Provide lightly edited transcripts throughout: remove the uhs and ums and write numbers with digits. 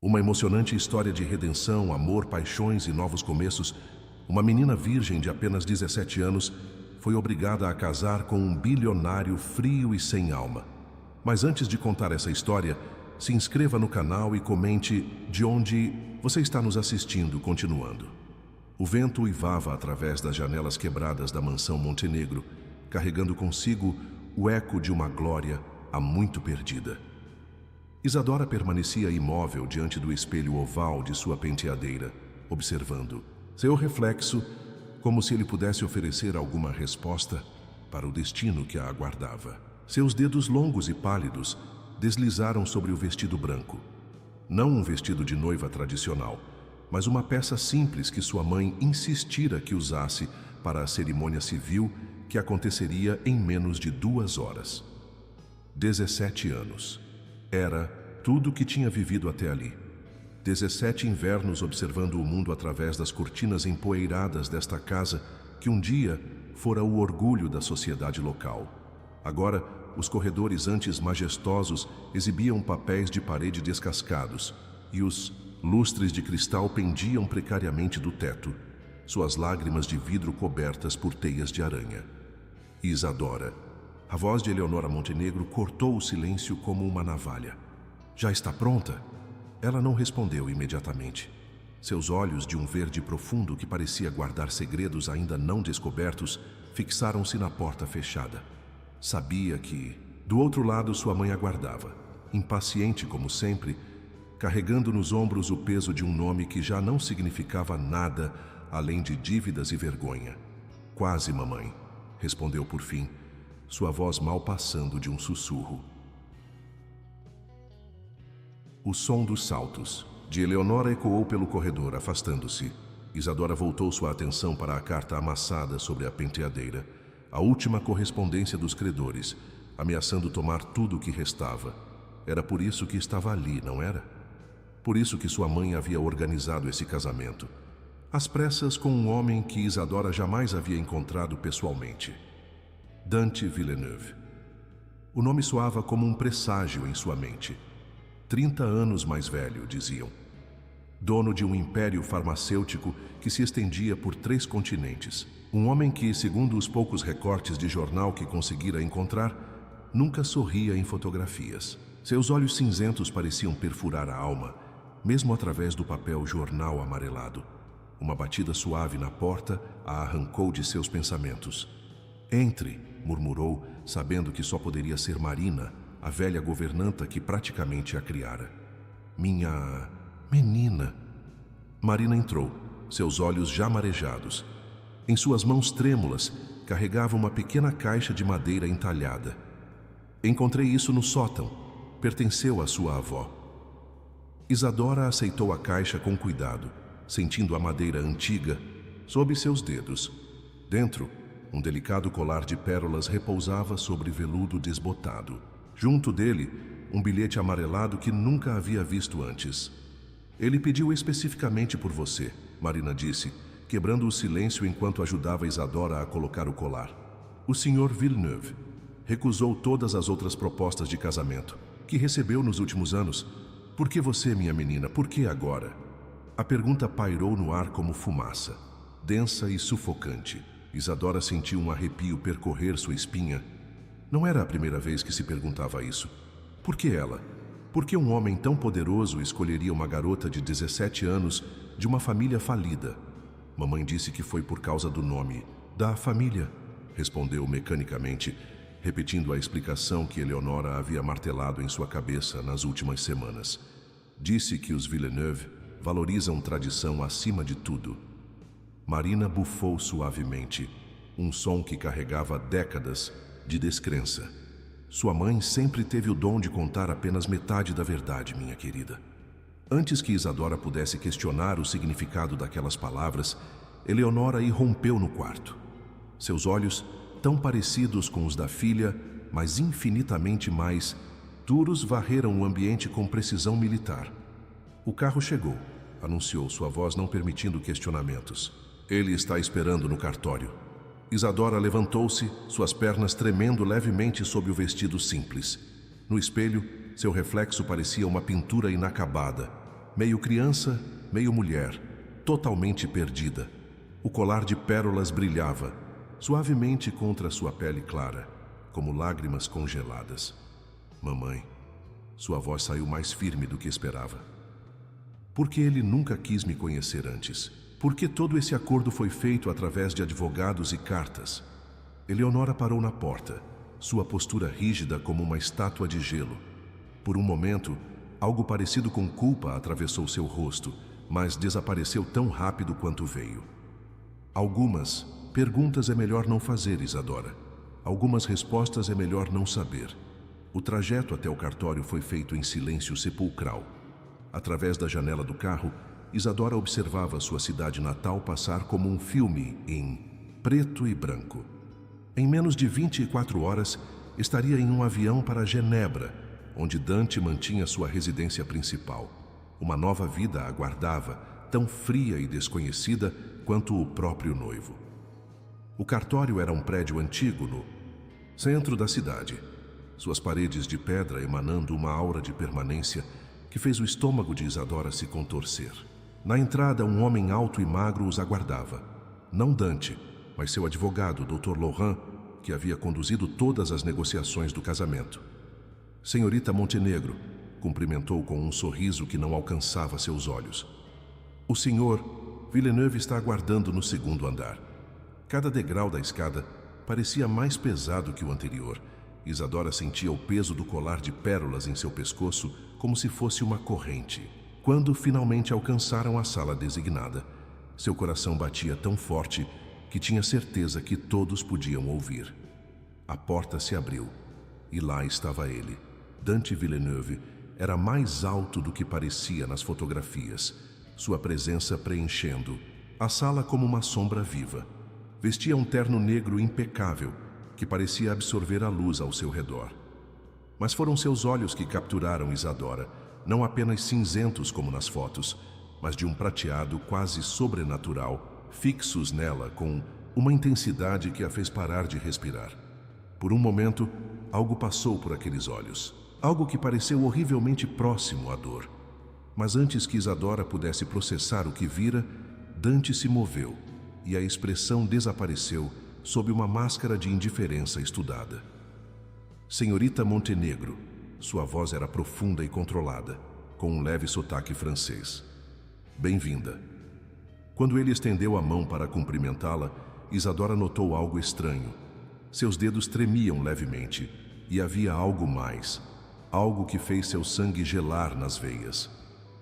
Uma emocionante história de redenção, amor, paixões e novos começos. Uma menina virgem de apenas 17 anos foi obrigada a casar com um bilionário frio e sem alma. Mas antes de contar essa história, se inscreva no canal e comente de onde você está nos assistindo, continuando. O vento uivava através das janelas quebradas da mansão Montenegro, carregando consigo o eco de uma glória há muito perdida. Isadora permanecia imóvel diante do espelho oval de sua penteadeira, observando seu reflexo, como se ele pudesse oferecer alguma resposta para o destino que a aguardava. Seus dedos longos e pálidos deslizaram sobre o vestido branco. Não um vestido de noiva tradicional, mas uma peça simples que sua mãe insistira que usasse para a cerimônia civil que aconteceria em menos de 2 horas. 17 anos. Era tudo o que tinha vivido até ali. 17 invernos observando o mundo através das cortinas empoeiradas desta casa que um dia fora o orgulho da sociedade local. Agora, os corredores antes majestosos exibiam papéis de parede descascados e os lustres de cristal pendiam precariamente do teto, suas lágrimas de vidro cobertas por teias de aranha. Isadora. A voz de Eleonora Montenegro cortou o silêncio como uma navalha. Já está pronta? Ela não respondeu imediatamente. Seus olhos, de um verde profundo que parecia guardar segredos ainda não descobertos, fixaram-se na porta fechada. Sabia que, do outro lado, sua mãe aguardava, impaciente como sempre, carregando nos ombros o peso de um nome que já não significava nada além de dívidas e vergonha. Quase, mamãe, respondeu por fim, sua voz mal passando de um sussurro. O som dos saltos de Eleonora ecoou pelo corredor, afastando-se. Isadora voltou sua atenção para a carta amassada sobre a penteadeira, a última correspondência dos credores, ameaçando tomar tudo o que restava. Era por isso que estava ali, não era? Por isso que sua mãe havia organizado esse casamento. Às pressas com um homem que Isadora jamais havia encontrado pessoalmente. Dante Villeneuve. O nome soava como um presságio em sua mente. 30 anos mais velho, diziam. Dono de um império farmacêutico que se estendia por 3 continentes. Um homem que, segundo os poucos recortes de jornal que conseguira encontrar, nunca sorria em fotografias. Seus olhos cinzentos pareciam perfurar a alma, mesmo através do papel jornal amarelado. Uma batida suave na porta a arrancou de seus pensamentos. Entre, murmurou, sabendo que só poderia ser Marina, a velha governanta que praticamente a criara. Minha menina. Marina entrou, seus olhos já marejados. Em suas mãos trêmulas, carregava uma pequena caixa de madeira entalhada. Encontrei isso no sótão. Pertenceu à sua avó. Isadora aceitou a caixa com cuidado, sentindo a madeira antiga sob seus dedos. Dentro, um delicado colar de pérolas repousava sobre veludo desbotado. Junto dele, um bilhete amarelado que nunca havia visto antes. Ele pediu especificamente por você, Marina disse, quebrando o silêncio enquanto ajudava Isadora a colocar o colar. O Sr. Villeneuve recusou todas as outras propostas de casamento que recebeu nos últimos anos. Por que você, minha menina? Por que agora? A pergunta pairou no ar como fumaça, densa e sufocante. Isadora sentiu um arrepio percorrer sua espinha. Não era a primeira vez que se perguntava isso. Por que ela? Por que um homem tão poderoso escolheria uma garota de 17 anos de uma família falida? Mamãe disse que foi por causa do nome. Da família, respondeu mecanicamente, repetindo a explicação que Eleonora havia martelado em sua cabeça nas últimas semanas. Disse que os Villeneuve valorizam tradição acima de tudo. Marina bufou suavemente, um som que carregava décadas de descrença. Sua mãe sempre teve o dom de contar apenas metade da verdade, minha querida. Antes que Isadora pudesse questionar o significado daquelas palavras, Eleonora irrompeu no quarto. Seus olhos, tão parecidos com os da filha, mas infinitamente mais duros, varreram o ambiente com precisão militar. O carro chegou, anunciou sua voz, não permitindo questionamentos. Ele está esperando no cartório. Isadora levantou-se, suas pernas tremendo levemente sob o vestido simples. No espelho, seu reflexo parecia uma pintura inacabada. meio criança, meio mulher, totalmente perdida. O colar de pérolas brilhava, suavemente contra sua pele clara, como lágrimas congeladas. Mamãe, sua voz saiu mais firme do que esperava. Por que ele nunca quis me conhecer antes? Por que todo esse acordo foi feito através de advogados e cartas? Eleonora parou na porta, sua postura rígida como uma estátua de gelo. Por um momento, algo parecido com culpa atravessou seu rosto, mas desapareceu tão rápido quanto veio. Algumas perguntas é melhor não fazer, Isadora. Algumas respostas é melhor não saber. O trajeto até o cartório foi feito em silêncio sepulcral. Através da janela do carro, Isadora observava sua cidade natal passar como um filme em preto e branco. Em menos de 24 horas, estaria em um avião para Genebra, onde Dante mantinha sua residência principal. Uma nova vida a aguardava, tão fria e desconhecida quanto o próprio noivo. O cartório era um prédio antigo no centro da cidade, suas paredes de pedra emanando uma aura de permanência que fez o estômago de Isadora se contorcer. Na entrada, um homem alto e magro os aguardava. Não Dante, mas seu advogado, Dr. Laurent, que havia conduzido todas as negociações do casamento. Senhorita Montenegro, cumprimentou com um sorriso que não alcançava seus olhos. O senhor Villeneuve está aguardando no segundo andar. Cada degrau da escada parecia mais pesado que o anterior. Isadora sentia o peso do colar de pérolas em seu pescoço como se fosse uma corrente. Quando finalmente alcançaram a sala designada, seu coração batia tão forte que tinha certeza que todos podiam ouvir. A porta se abriu e lá estava ele. Dante Villeneuve era mais alto do que parecia nas fotografias, sua presença preenchendo a sala como uma sombra viva. Vestia um terno negro impecável que parecia absorver a luz ao seu redor. Mas foram seus olhos que capturaram Isadora, não apenas cinzentos como nas fotos, mas de um prateado quase sobrenatural, fixos nela com uma intensidade que a fez parar de respirar. Por um momento, algo passou por aqueles olhos, algo que pareceu horrivelmente próximo à dor. Mas antes que Isadora pudesse processar o que vira, Dante se moveu e a expressão desapareceu sob uma máscara de indiferença estudada. Senhorita Montenegro, sua voz era profunda e controlada, com um leve sotaque francês. Bem-vinda. Quando ele estendeu a mão para cumprimentá-la, Isadora notou algo estranho. Seus dedos tremiam levemente e havia algo mais, algo que fez seu sangue gelar nas veias.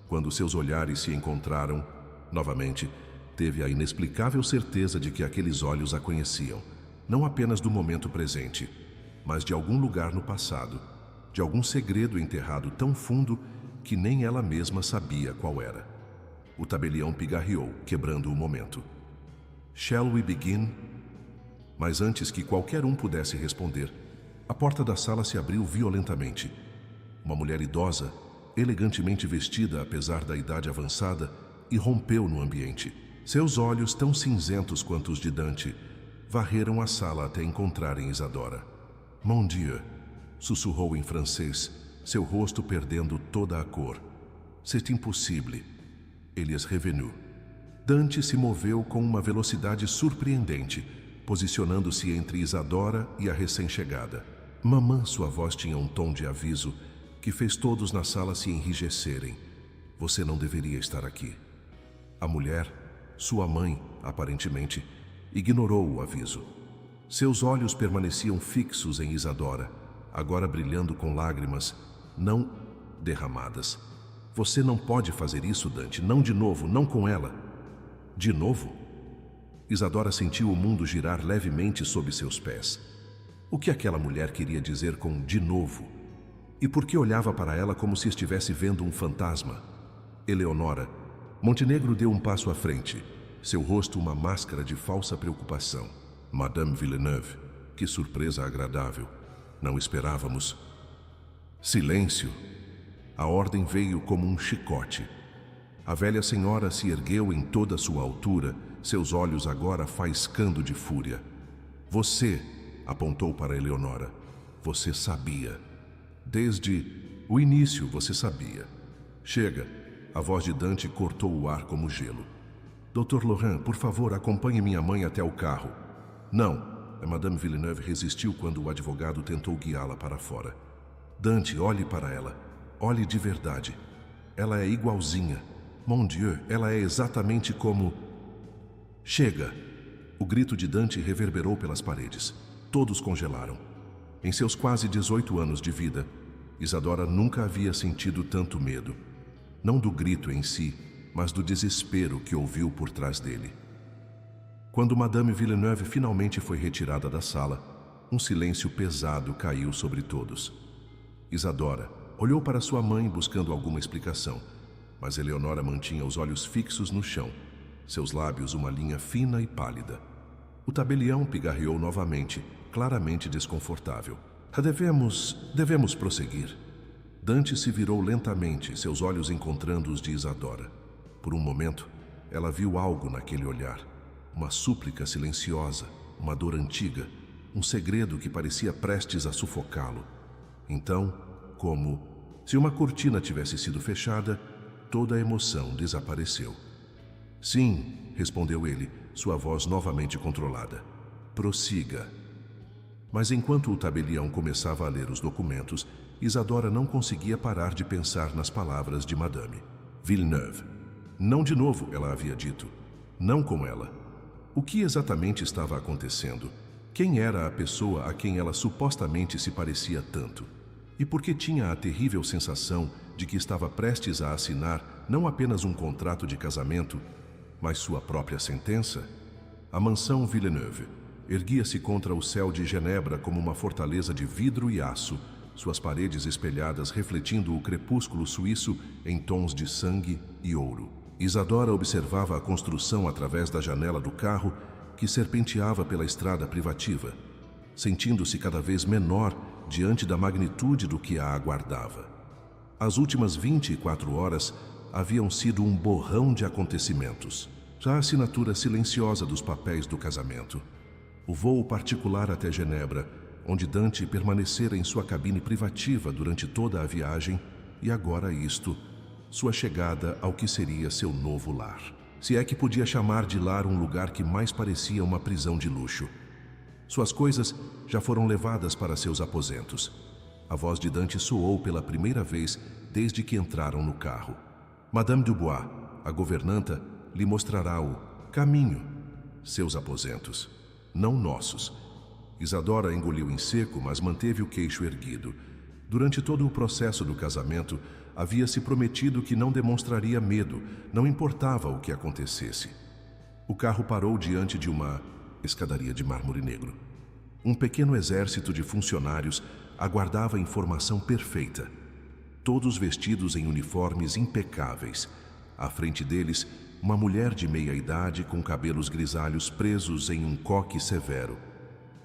Quando seus olhares se encontraram, novamente, teve a inexplicável certeza de que aqueles olhos a conheciam, não apenas do momento presente, mas de algum lugar no passado, de algum segredo enterrado tão fundo que nem ela mesma sabia qual era. O tabelião pigarreou, quebrando o momento. Shall we begin? Mas antes que qualquer um pudesse responder, a porta da sala se abriu violentamente. Uma mulher idosa, elegantemente vestida apesar da idade avançada, irrompeu no ambiente. Seus olhos, tão cinzentos quanto os de Dante, varreram a sala até encontrarem Isadora. Mon Dieu, sussurrou em francês, seu rosto perdendo toda a cor. C'est impossible. Il est revenu. Dante se moveu com uma velocidade surpreendente, posicionando-se entre Isadora e a recém-chegada. Mamã, sua voz tinha um tom de aviso que fez todos na sala se enrijecerem. Você não deveria estar aqui. A mulher, sua mãe, aparentemente, ignorou o aviso. Seus olhos permaneciam fixos em Isadora, agora brilhando com lágrimas, não derramadas. Você não pode fazer isso, Dante, não de novo, não com ela. De novo? Isadora sentiu o mundo girar levemente sob seus pés. O que aquela mulher queria dizer com de novo? E por que olhava para ela como se estivesse vendo um fantasma? Eleonora, Montenegro deu um passo à frente, seu rosto uma máscara de falsa preocupação. Madame Villeneuve, que surpresa agradável. Não esperávamos. Silêncio. A ordem veio como um chicote. A velha senhora se ergueu em toda sua altura, seus olhos agora faiscando de fúria. Você, apontou para Eleonora, você sabia. Desde o início você sabia. Chega, A voz de Dante cortou o ar como gelo. Dr. Laurent, por favor, acompanhe minha mãe até o carro. Não. A Madame Villeneuve resistiu quando o advogado tentou guiá-la para fora. Dante, olhe para ela. Olhe de verdade. Ela é igualzinha. Mon Dieu, ela é exatamente como... Chega! O grito de Dante reverberou pelas paredes. Todos congelaram. Em seus quase 18 anos de vida, Isadora nunca havia sentido tanto medo. Não do grito em si, mas do desespero que ouviu por trás dele. Quando Madame Villeneuve finalmente foi retirada da sala, um silêncio pesado caiu sobre todos. Isadora olhou para sua mãe buscando alguma explicação, mas Eleonora mantinha os olhos fixos no chão, seus lábios uma linha fina e pálida. O tabelião pigarreou novamente, claramente desconfortável. Devemos prosseguir. Dante se virou lentamente, seus olhos encontrando os de Isadora. Por um momento, ela viu algo naquele olhar. Uma súplica silenciosa, uma dor antiga, um segredo que parecia prestes a sufocá-lo. Então, como se uma cortina tivesse sido fechada, toda a emoção desapareceu. Sim, respondeu ele, sua voz novamente controlada. Prossiga. Mas enquanto o tabelião começava a ler os documentos, Isadora não conseguia parar de pensar nas palavras de Madame Villeneuve. Não de novo, ela havia dito. Não com ela. O que exatamente estava acontecendo? Quem era a pessoa a quem ela supostamente se parecia tanto? E por que tinha a terrível sensação de que estava prestes a assinar não apenas um contrato de casamento, mas sua própria sentença? A mansão Villeneuve erguia-se contra o céu de Genebra como uma fortaleza de vidro e aço, suas paredes espelhadas refletindo o crepúsculo suíço em tons de sangue e ouro. Isadora observava a construção através da janela do carro que serpenteava pela estrada privativa, sentindo-se cada vez menor diante da magnitude do que a aguardava. As últimas 24 horas haviam sido um borrão de acontecimentos. Já a assinatura silenciosa dos papéis do casamento. O voo particular até Genebra, onde Dante permanecera em sua cabine privativa durante toda a viagem, e agora isto, sua chegada ao que seria seu novo lar. Se é que podia chamar de lar um lugar que mais parecia uma prisão de luxo. Suas coisas já foram levadas para seus aposentos. A voz de Dante soou pela primeira vez desde que entraram no carro. Madame Dubois, a governanta, lhe mostrará o caminho, seus aposentos, não nossos. Isadora engoliu em seco, mas manteve o queixo erguido. Durante todo o processo do casamento, havia-se prometido que não demonstraria medo, não importava o que acontecesse. O carro parou diante de uma escadaria de mármore negro. Um pequeno exército de funcionários aguardava a informação perfeita. Todos vestidos em uniformes impecáveis. À frente deles, uma mulher de meia-idade com cabelos grisalhos presos em um coque severo.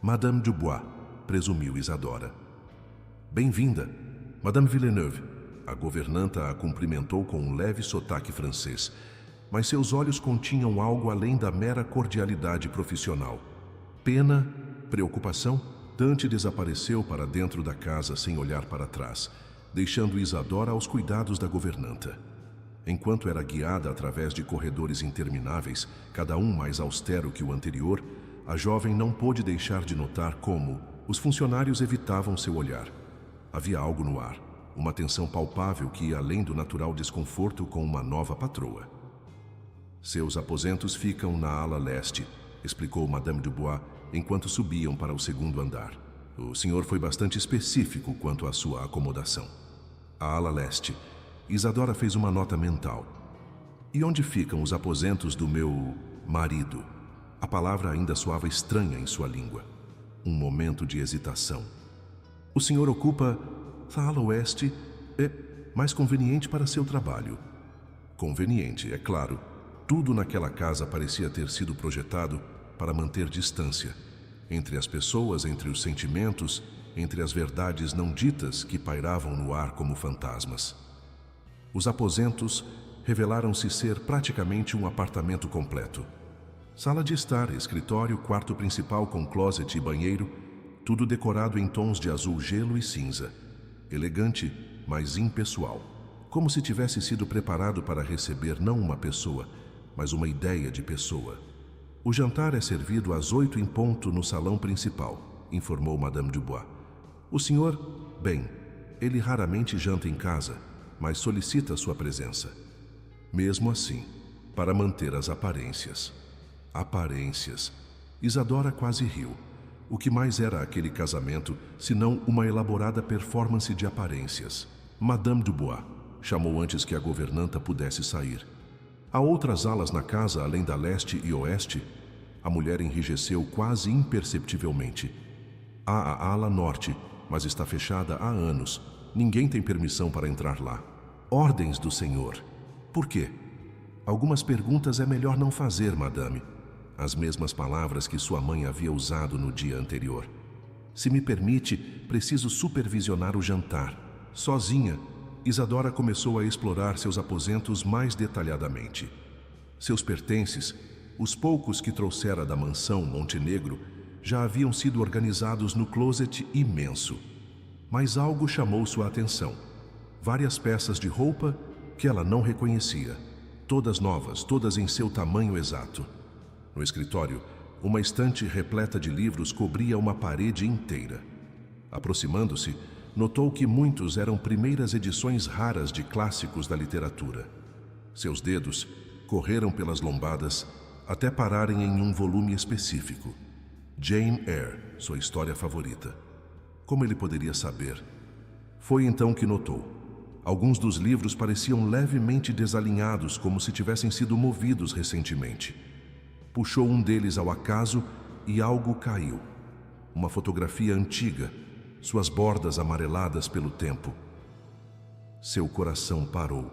Madame Dubois, presumiu Isadora. Bem-vinda, Madame Villeneuve. A governanta a cumprimentou com um leve sotaque francês, mas seus olhos continham algo além da mera cordialidade profissional. Pena, preocupação? Dante desapareceu para dentro da casa sem olhar para trás, deixando Isadora aos cuidados da governanta. Enquanto era guiada através de corredores intermináveis, cada um mais austero que o anterior, a jovem não pôde deixar de notar como os funcionários evitavam seu olhar. Havia algo no ar, uma tensão palpável que ia além do natural desconforto com uma nova patroa. Seus aposentos ficam na ala leste, explicou Madame Dubois enquanto subiam para o segundo andar. O senhor foi bastante específico quanto à sua acomodação. A ala leste. Isadora fez uma nota mental. E onde ficam os aposentos do meu marido? A palavra ainda soava estranha em sua língua. Um momento de hesitação. O senhor ocupa a ala oeste? É mais conveniente para seu trabalho. Conveniente, é claro. Tudo naquela casa parecia ter sido projetado para manter distância entre as pessoas, entre os sentimentos, entre as verdades não ditas que pairavam no ar como fantasmas. Os aposentos revelaram-se ser praticamente um apartamento completo. Sala de estar, escritório, quarto principal com closet e banheiro, tudo decorado em tons de azul gelo e cinza. Elegante, mas impessoal. como se tivesse sido preparado para receber não uma pessoa, mas uma ideia de pessoa. O jantar é servido às 8 em ponto no salão principal, informou Madame Dubois. O senhor, bem, ele raramente janta em casa, mas solicita sua presença. Mesmo assim, para manter as aparências. Aparências. Isadora quase riu. O que mais era aquele casamento, senão uma elaborada performance de aparências? Madame Dubois chamou antes que a governanta pudesse sair. Há outras alas na casa, além da leste e oeste? A mulher enrijeceu quase imperceptivelmente. Há a ala norte, mas está fechada há anos. Ninguém tem permissão para entrar lá. Ordens do senhor. Por quê? Algumas perguntas é melhor não fazer, madame. As mesmas palavras que sua mãe havia usado no dia anterior. Se me permite, preciso supervisionar o jantar. Sozinha, Isadora começou a explorar seus aposentos mais detalhadamente. Seus pertences, os poucos que trouxera da mansão Montenegro, já haviam sido organizados no closet imenso. Mas algo chamou sua atenção. Várias peças de roupa que ela não reconhecia. Todas novas, todas em seu tamanho exato. No escritório, uma estante repleta de livros cobria uma parede inteira. Aproximando-se, notou que muitos eram primeiras edições raras de clássicos da literatura. Seus dedos correram pelas lombadas até pararem em um volume específico. Jane Eyre, sua história favorita. Como ele poderia saber? Foi então que notou. Alguns dos livros pareciam levemente desalinhados, como se tivessem sido movidos recentemente. Puxou um deles ao acaso e algo caiu. Uma fotografia antiga, suas bordas amareladas pelo tempo. Seu coração parou.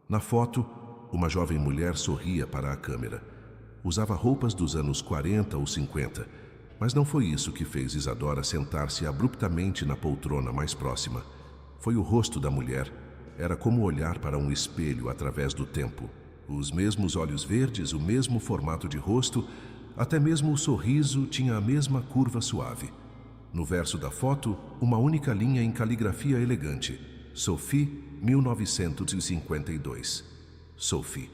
Na foto, uma jovem mulher sorria para a câmera. Usava roupas dos anos 40 ou 50, mas não foi isso que fez Isadora sentar-se abruptamente na poltrona mais próxima. Foi o rosto da mulher. Era como olhar para um espelho através do tempo. Os mesmos olhos verdes, o mesmo formato de rosto, até mesmo o sorriso tinha a mesma curva suave. No verso da foto, uma única linha em caligrafia elegante. Sophie, 1952. Sophie.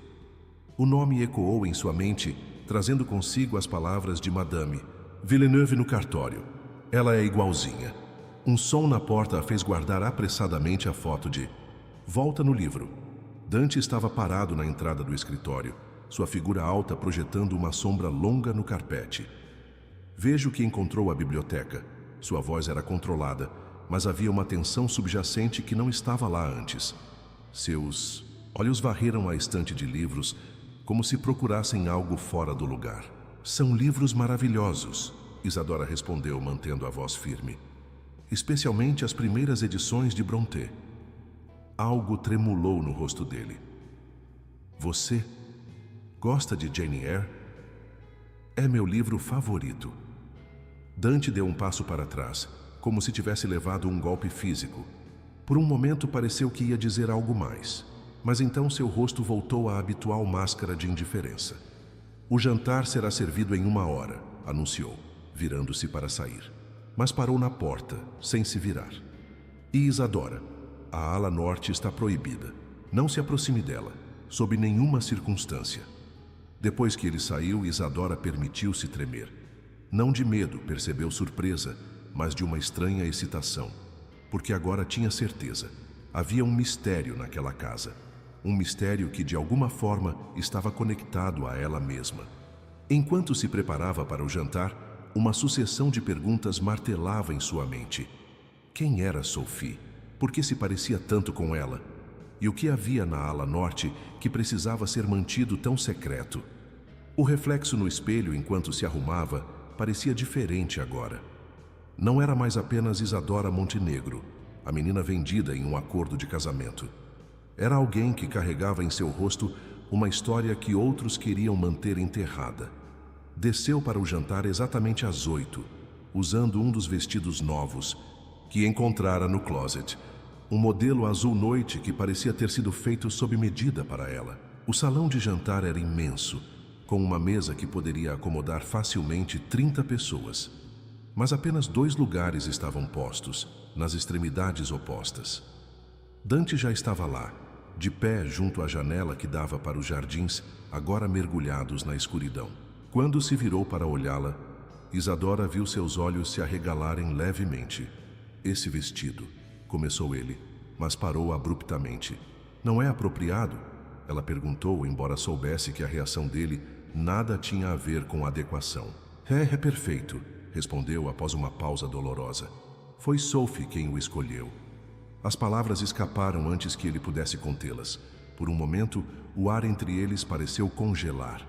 O nome ecoou em sua mente, trazendo consigo as palavras de Madame Villeneuve no cartório. Ela é igualzinha. Um som na porta a fez guardar apressadamente a foto de... Volta no livro. Dante estava parado na entrada do escritório, sua figura alta projetando uma sombra longa no carpete. Vejo que encontrou a biblioteca. Sua voz era controlada, mas havia uma tensão subjacente que não estava lá antes. Seus olhos varreram a estante de livros, como se procurassem algo fora do lugar. São livros maravilhosos, Isadora respondeu, mantendo a voz firme. Especialmente as primeiras edições de Brontë. Algo tremulou no rosto dele. Você gosta de Jane Eyre? É meu livro favorito. Dante deu um passo para trás, como se tivesse levado um golpe físico. Por um momento pareceu que ia dizer algo mais, mas então seu rosto voltou à habitual máscara de indiferença. O jantar será servido em 1 hora, anunciou, virando-se para sair. Mas parou na porta, sem se virar. E Isadora, a ala norte está proibida. Não se aproxime dela, sob nenhuma circunstância. Depois que ele saiu, Isadora permitiu-se tremer. Não de medo, percebeu surpresa, mas de uma estranha excitação. Porque agora tinha certeza. Havia um mistério naquela casa. Um mistério que, de alguma forma, estava conectado a ela mesma. Enquanto se preparava para o jantar, uma sucessão de perguntas martelava em sua mente. Quem era Sophie? Por que se parecia tanto com ela? E o que havia na ala norte que precisava ser mantido tão secreto? O reflexo no espelho enquanto se arrumava parecia diferente agora. Não era mais apenas Isadora Montenegro, a menina vendida em um acordo de casamento. Era alguém que carregava em seu rosto uma história que outros queriam manter enterrada. Desceu para o jantar exatamente às 8, usando um dos vestidos novos que encontrara no closet, um modelo azul noite que parecia ter sido feito sob medida para ela. O salão de jantar era imenso, com uma mesa que poderia acomodar facilmente 30 pessoas. Mas apenas 2 lugares estavam postos, nas extremidades opostas. Dante já estava lá, de pé junto à janela que dava para os jardins, agora mergulhados na escuridão. Quando se virou para olhá-la, Isadora viu seus olhos se arregalarem levemente. Esse vestido, começou ele, mas parou abruptamente. Não é apropriado? Ela perguntou, embora soubesse que a reação dele nada tinha a ver com adequação. É perfeito, respondeu após uma pausa dolorosa. Foi Sophie quem o escolheu. As palavras escaparam antes que ele pudesse contê-las. Por um momento, o ar entre eles pareceu congelar.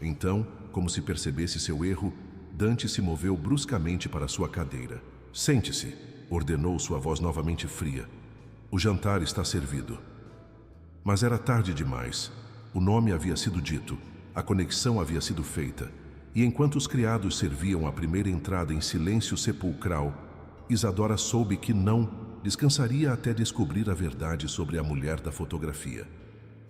Então, como se percebesse seu erro, Dante se moveu bruscamente para sua cadeira. Sente-se, ordenou sua voz novamente fria. O jantar está servido. Mas era tarde demais. O nome havia sido dito, a conexão havia sido feita, e enquanto os criados serviam a primeira entrada em silêncio sepulcral, Isadora soube que não descansaria até descobrir a verdade sobre a mulher da fotografia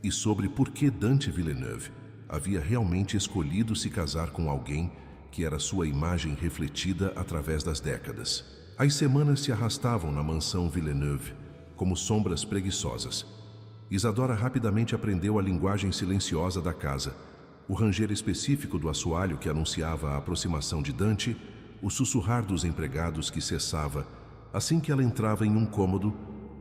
e sobre por que Dante Villeneuve havia realmente escolhido se casar com alguém que era sua imagem refletida através das décadas. As semanas se arrastavam na mansão Villeneuve como sombras preguiçosas. Isadora rapidamente aprendeu a linguagem silenciosa da casa, o ranger específico do assoalho que anunciava a aproximação de Dante, o sussurrar dos empregados que cessava assim que ela entrava em um cômodo,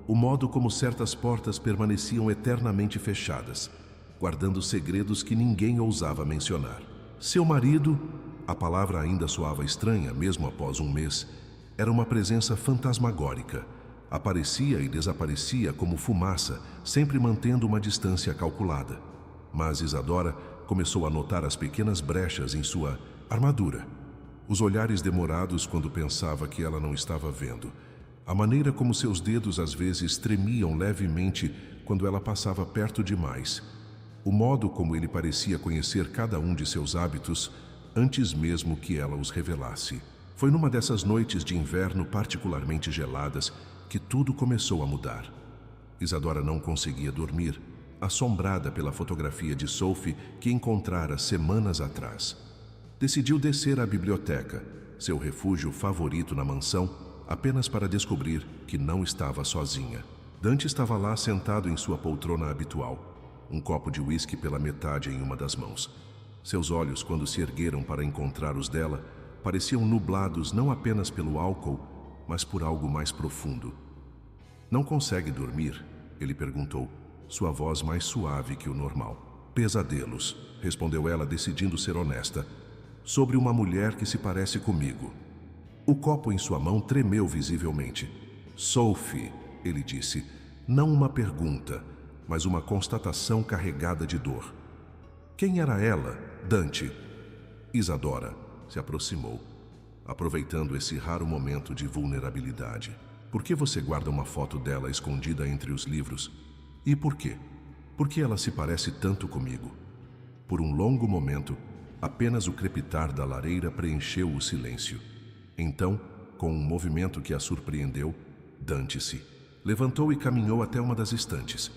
o modo como certas portas permaneciam eternamente fechadas, guardando segredos que ninguém ousava mencionar. Seu marido, a palavra ainda soava estranha mesmo após um mês, era uma presença fantasmagórica. Aparecia e desaparecia como fumaça, sempre mantendo uma distância calculada. Mas Isadora começou a notar as pequenas brechas em sua armadura. Os olhares demorados quando pensava que ela não estava vendo. A maneira como seus dedos às vezes tremiam levemente quando ela passava perto demais. O modo como ele parecia conhecer cada um de seus hábitos antes mesmo que ela os revelasse. Foi numa dessas noites de inverno particularmente geladas que tudo começou a mudar. Isadora não conseguia dormir, assombrada pela fotografia de Sophie que encontrara semanas atrás. Decidiu descer à biblioteca, seu refúgio favorito na mansão, apenas para descobrir que não estava sozinha. Dante estava lá sentado em sua poltrona habitual, um copo de uísque pela metade em uma das mãos. Seus olhos, quando se ergueram para encontrar os dela, pareciam nublados não apenas pelo álcool, mas por algo mais profundo. Não consegue dormir? Ele perguntou, sua voz mais suave que o normal. Pesadelos, respondeu ela, decidindo ser honesta. Sobre uma mulher que se parece comigo. O copo em sua mão tremeu visivelmente. Sophie, ele disse, não uma pergunta, mas uma constatação carregada de dor. Quem era ela, Dante? Isadora se aproximou, aproveitando esse raro momento de vulnerabilidade. Por que você guarda uma foto dela escondida entre os livros? E por quê? Por que ela se parece tanto comigo? Por um longo momento, apenas o crepitar da lareira preencheu o silêncio. Então, com um movimento que a surpreendeu, Dante se levantou e caminhou até uma das estantes.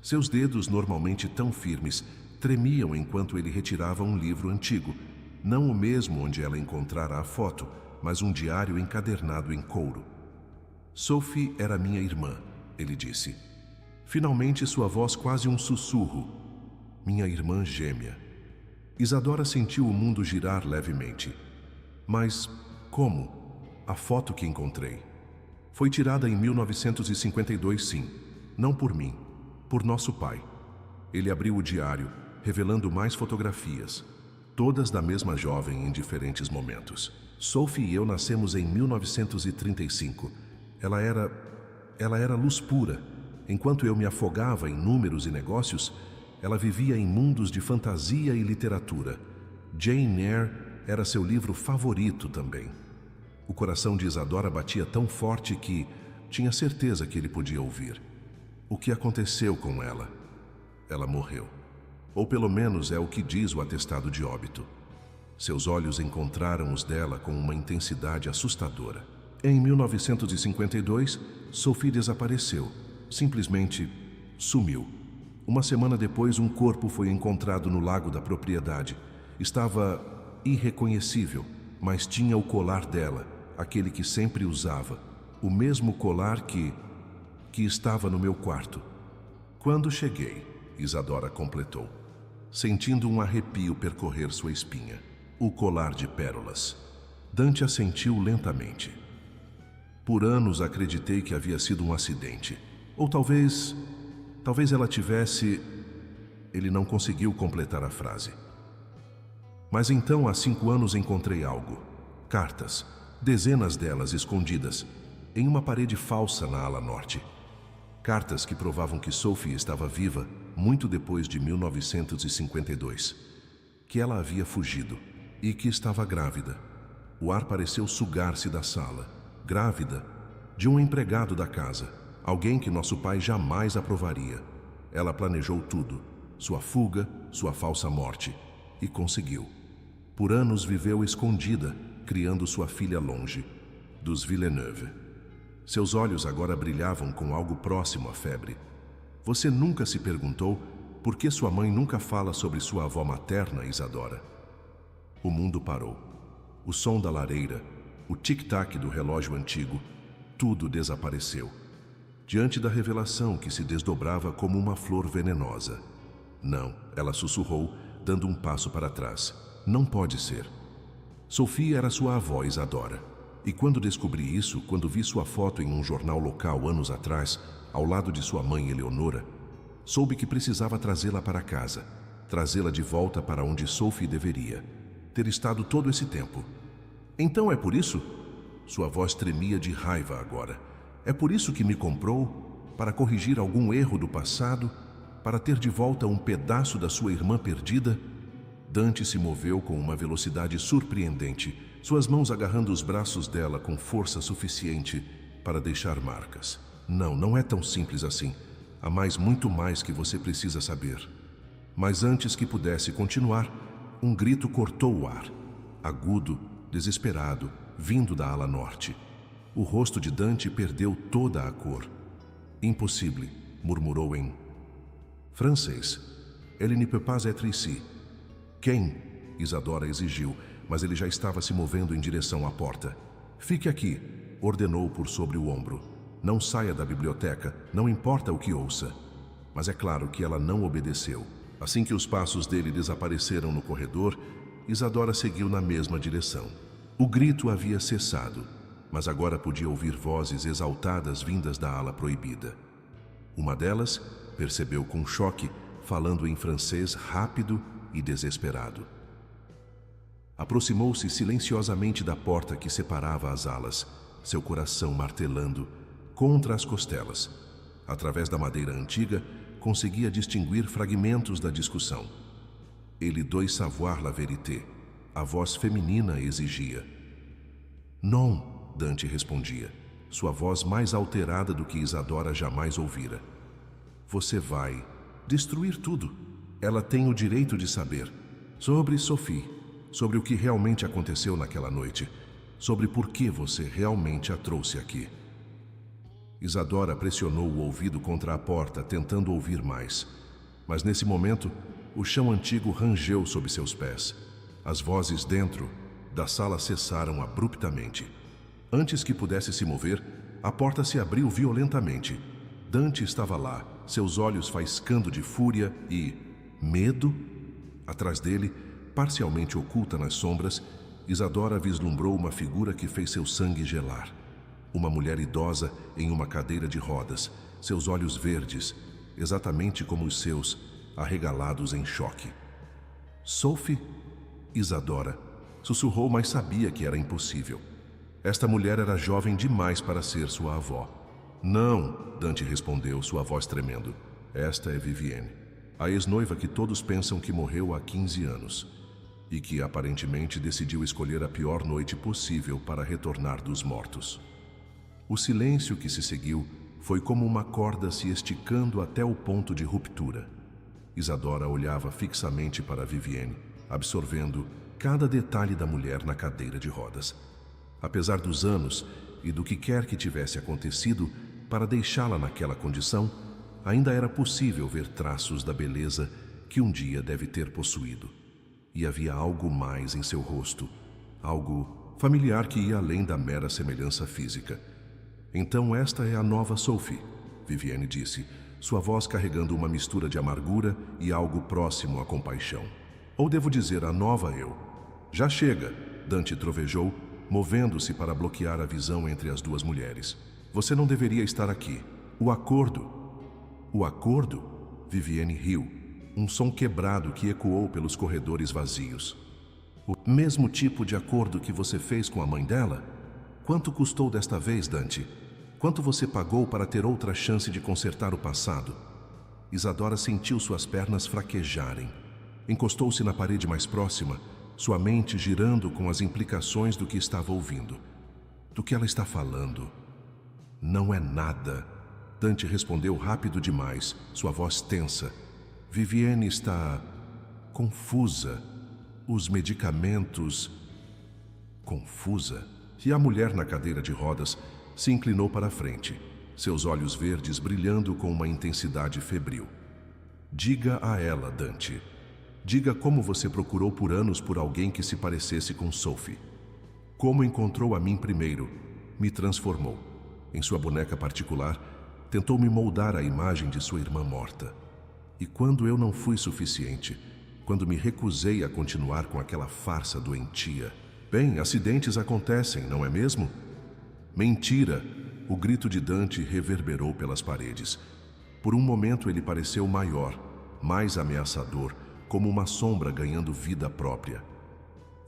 Seus dedos, normalmente tão firmes, tremiam enquanto ele retirava um livro antigo, não o mesmo onde ela encontrara a foto, mas um diário encadernado em couro. Sophie era minha irmã, ele disse. Finalmente sua voz quase um sussurro. Minha irmã gêmea. Isadora sentiu o mundo girar levemente. Mas como? A foto que encontrei. Foi tirada em 1952, sim. Não por mim, por nosso pai. Ele abriu o diário, revelando mais fotografias, todas da mesma jovem em diferentes momentos. Sophie e eu nascemos em 1935. Ela era luz pura. Enquanto eu me afogava em números e negócios, ela vivia em mundos de fantasia e literatura. Jane Eyre era seu livro favorito também. O coração de Isadora batia tão forte que tinha certeza que ele podia ouvir. O que aconteceu com ela? Ela morreu. Ou pelo menos é o que diz o atestado de óbito. Seus olhos encontraram os dela com uma intensidade assustadora. Em 1952, Sophie desapareceu. Simplesmente sumiu. Uma semana depois, um corpo foi encontrado no lago da propriedade. Estava irreconhecível, mas tinha o colar dela, aquele que sempre usava. O mesmo colar que... que estava no meu quarto. Quando cheguei, Isadora completou, sentindo um arrepio percorrer sua espinha. O colar de pérolas. Dante assentiu lentamente. Por anos acreditei que havia sido um acidente. Ou talvez ela tivesse... Ele não conseguiu completar a frase. Mas então, há 5 anos, encontrei algo. Cartas, dezenas delas escondidas, em uma parede falsa na ala norte. Cartas que provavam que Sophie estava viva muito depois de 1952. Que ela havia fugido e que estava grávida. O ar pareceu sugar-se da sala. Grávida de um empregado da casa. Alguém que nosso pai jamais aprovaria. Ela planejou tudo. Sua fuga, sua falsa morte. E conseguiu. Por anos viveu escondida, criando sua filha longe, dos Villeneuve. Seus olhos agora brilhavam com algo próximo à febre. Você nunca se perguntou por que sua mãe nunca fala sobre sua avó materna, Isadora? O mundo parou. O som da lareira, o tic-tac do relógio antigo, tudo desapareceu. Diante da revelação que se desdobrava como uma flor venenosa. Não, ela sussurrou, dando um passo para trás. Não pode ser. Sophie era sua avó, Isadora. E quando descobri isso, quando vi sua foto em um jornal local anos atrás, ao lado de sua mãe Eleonora, soube que precisava trazê-la para casa, trazê-la de volta para onde Sophie deveria ter estado todo esse tempo. Então é por isso? Sua voz tremia de raiva agora. É por isso que me comprou? Para corrigir algum erro do passado? Para ter de volta um pedaço da sua irmã perdida? Dante se moveu com uma velocidade surpreendente, suas mãos agarrando os braços dela com força suficiente para deixar marcas. Não é tão simples assim. Há muito mais que você precisa saber. Mas antes que pudesse continuar, um grito cortou o ar. Agudo, desesperado, vindo da ala norte. O rosto de Dante perdeu toda a cor. Impossível, murmurou em francês. Elle ne peut pas être ici. Quem? Isadora exigiu, mas ele já estava se movendo em direção à porta. Fique aqui, ordenou por sobre o ombro. Não saia da biblioteca, não importa o que ouça. Mas é claro que ela não obedeceu. Assim que os passos dele desapareceram no corredor, Isadora seguiu na mesma direção. O grito havia cessado, mas agora podia ouvir vozes exaltadas vindas da ala proibida. Uma delas, percebeu com choque, falando em francês rápido e desesperado. Aproximou-se silenciosamente da porta que separava as alas, seu coração martelando contra as costelas. Através da madeira antiga, conseguia distinguir fragmentos da discussão. Ele doit savoir la vérité. A voz feminina exigia. Non, Dante respondia, sua voz mais alterada do que Isadora jamais ouvira. Você vai destruir tudo. Ela tem o direito de saber. Sobre Sophie, sobre o que realmente aconteceu naquela noite, sobre por que você realmente a trouxe aqui. Isadora pressionou o ouvido contra a porta, tentando ouvir mais. Mas nesse momento, o chão antigo rangeu sob seus pés. As vozes dentro da sala cessaram abruptamente. Antes que pudesse se mover, a porta se abriu violentamente. Dante estava lá, seus olhos faiscando de fúria e medo. Atrás dele, parcialmente oculta nas sombras, Isadora vislumbrou uma figura que fez seu sangue gelar. Uma mulher idosa em uma cadeira de rodas, seus olhos verdes, exatamente como os seus, arregalados em choque. Sophie? Isadora sussurrou, mas sabia que era impossível. Esta mulher era jovem demais para ser sua avó. Não, Dante respondeu, sua voz tremendo. Esta é Vivienne, a ex-noiva que todos pensam que morreu há 15 anos e que aparentemente decidiu escolher a pior noite possível para retornar dos mortos. O silêncio que se seguiu foi como uma corda se esticando até o ponto de ruptura. Isadora olhava fixamente para Vivienne, absorvendo cada detalhe da mulher na cadeira de rodas. Apesar dos anos e do que quer que tivesse acontecido para deixá-la naquela condição, ainda era possível ver traços da beleza que um dia deve ter possuído. E havia algo mais em seu rosto, algo familiar que ia além da mera semelhança física. Então esta é a nova Sophie, Vivienne disse, sua voz carregando uma mistura de amargura e algo próximo à compaixão. Ou devo dizer, a nova eu. Já chega, Dante trovejou, movendo-se para bloquear a visão entre as duas mulheres. Você não deveria estar aqui. O acordo... O acordo? Vivienne riu, um som quebrado que ecoou pelos corredores vazios. O mesmo tipo de acordo que você fez com a mãe dela? Quanto custou desta vez, Dante? Quanto você pagou para ter outra chance de consertar o passado? Isadora sentiu suas pernas fraquejarem. Encostou-se na parede mais próxima, sua mente girando com as implicações do que estava ouvindo. Do que ela está falando? Não é nada. Dante respondeu rápido demais, sua voz tensa. Vivienne está... confusa. Os medicamentos... Confusa? E a mulher na cadeira de rodas se inclinou para a frente, seus olhos verdes brilhando com uma intensidade febril. Diga a ela, Dante. Diga como você procurou por anos por alguém que se parecesse com Sophie. Como encontrou a mim primeiro, me transformou. Em sua boneca particular, tentou me moldar à imagem de sua irmã morta. E quando eu não fui suficiente, quando me recusei a continuar com aquela farsa doentia... Bem, acidentes acontecem, não é mesmo? Mentira! O grito de Dante reverberou pelas paredes. Por um momento ele pareceu maior, mais ameaçador, como uma sombra ganhando vida própria.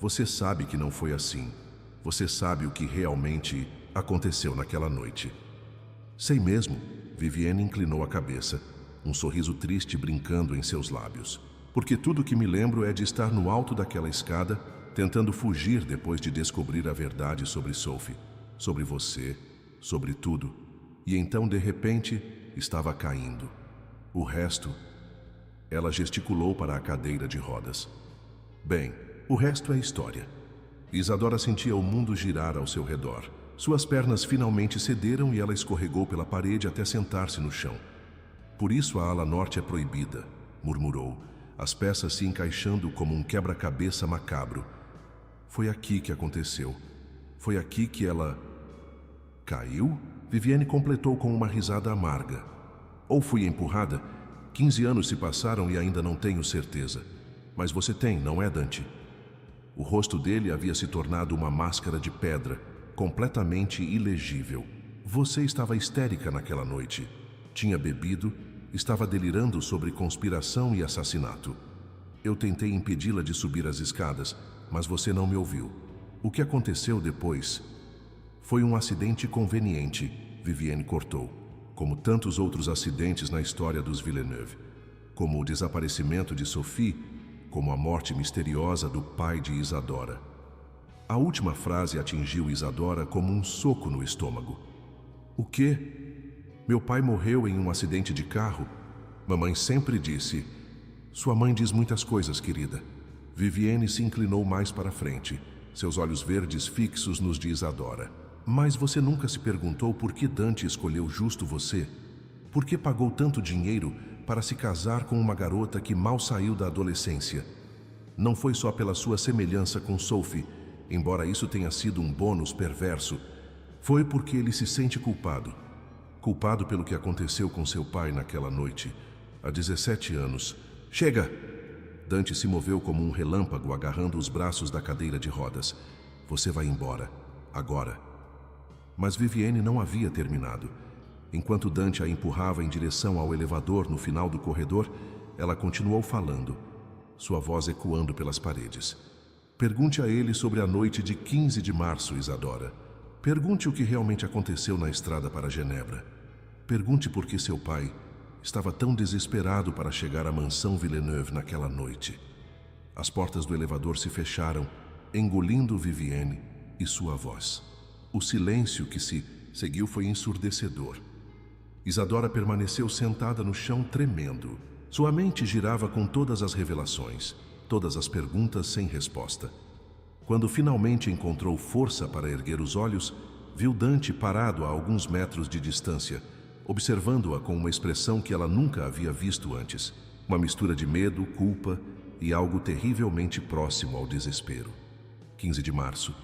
Você sabe que não foi assim. Você sabe o que realmente aconteceu naquela noite. Sei mesmo. Vivienne inclinou a cabeça, um sorriso triste brincando em seus lábios. Porque tudo que me lembro é de estar no alto daquela escada, tentando fugir depois de descobrir a verdade sobre Sophie, sobre você, sobre tudo. E então, de repente, estava caindo. O resto... Ela gesticulou para a cadeira de rodas. Bem, o resto é história. Isadora sentia o mundo girar ao seu redor. Suas pernas finalmente cederam e ela escorregou pela parede até sentar-se no chão. Por isso a ala norte é proibida, murmurou, as peças se encaixando como um quebra-cabeça macabro. Foi aqui que aconteceu. Foi aqui que ela... Caiu? Vivienne completou com uma risada amarga. Ou fui empurrada? 15 anos se passaram e ainda não tenho certeza. Mas você tem, não é, Dante? O rosto dele havia se tornado uma máscara de pedra, completamente ilegível. Você estava histérica naquela noite. Tinha bebido, estava delirando sobre conspiração e assassinato. Eu tentei impedi-la de subir as escadas, mas você não me ouviu. O que aconteceu depois? Foi um acidente conveniente, Vivienne cortou, como tantos outros acidentes na história dos Villeneuve, como o desaparecimento de Sophie, como a morte misteriosa do pai de Isadora. A última frase atingiu Isadora como um soco no estômago. O quê? Meu pai morreu em um acidente de carro? Mamãe sempre disse. Sua mãe diz muitas coisas, querida. Vivienne se inclinou mais para frente, seus olhos verdes fixos nos de Isadora. Mas você nunca se perguntou por que Dante escolheu justo você? Por que pagou tanto dinheiro para se casar com uma garota que mal saiu da adolescência? Não foi só pela sua semelhança com Sophie, embora isso tenha sido um bônus perverso. Foi porque ele se sente culpado. Culpado pelo que aconteceu com seu pai naquela noite, há 17 anos. Chega! Dante se moveu como um relâmpago, agarrando os braços da cadeira de rodas. Você vai embora. Agora. Mas Vivienne não havia terminado. Enquanto Dante a empurrava em direção ao elevador no final do corredor, ela continuou falando, sua voz ecoando pelas paredes. Pergunte a ele sobre a noite de 15 de março, Isadora. Pergunte o que realmente aconteceu na estrada para Genebra. Pergunte por que seu pai estava tão desesperado para chegar à mansão Villeneuve naquela noite. As portas do elevador se fecharam, engolindo Vivienne e sua voz. O silêncio que se seguiu foi ensurdecedor. Isadora permaneceu sentada no chão tremendo. Sua mente girava com todas as revelações, todas as perguntas sem resposta. Quando finalmente encontrou força para erguer os olhos, viu Dante parado a alguns metros de distância, observando-a com uma expressão que ela nunca havia visto antes, uma mistura de medo, culpa e algo terrivelmente próximo ao desespero. 15 de março,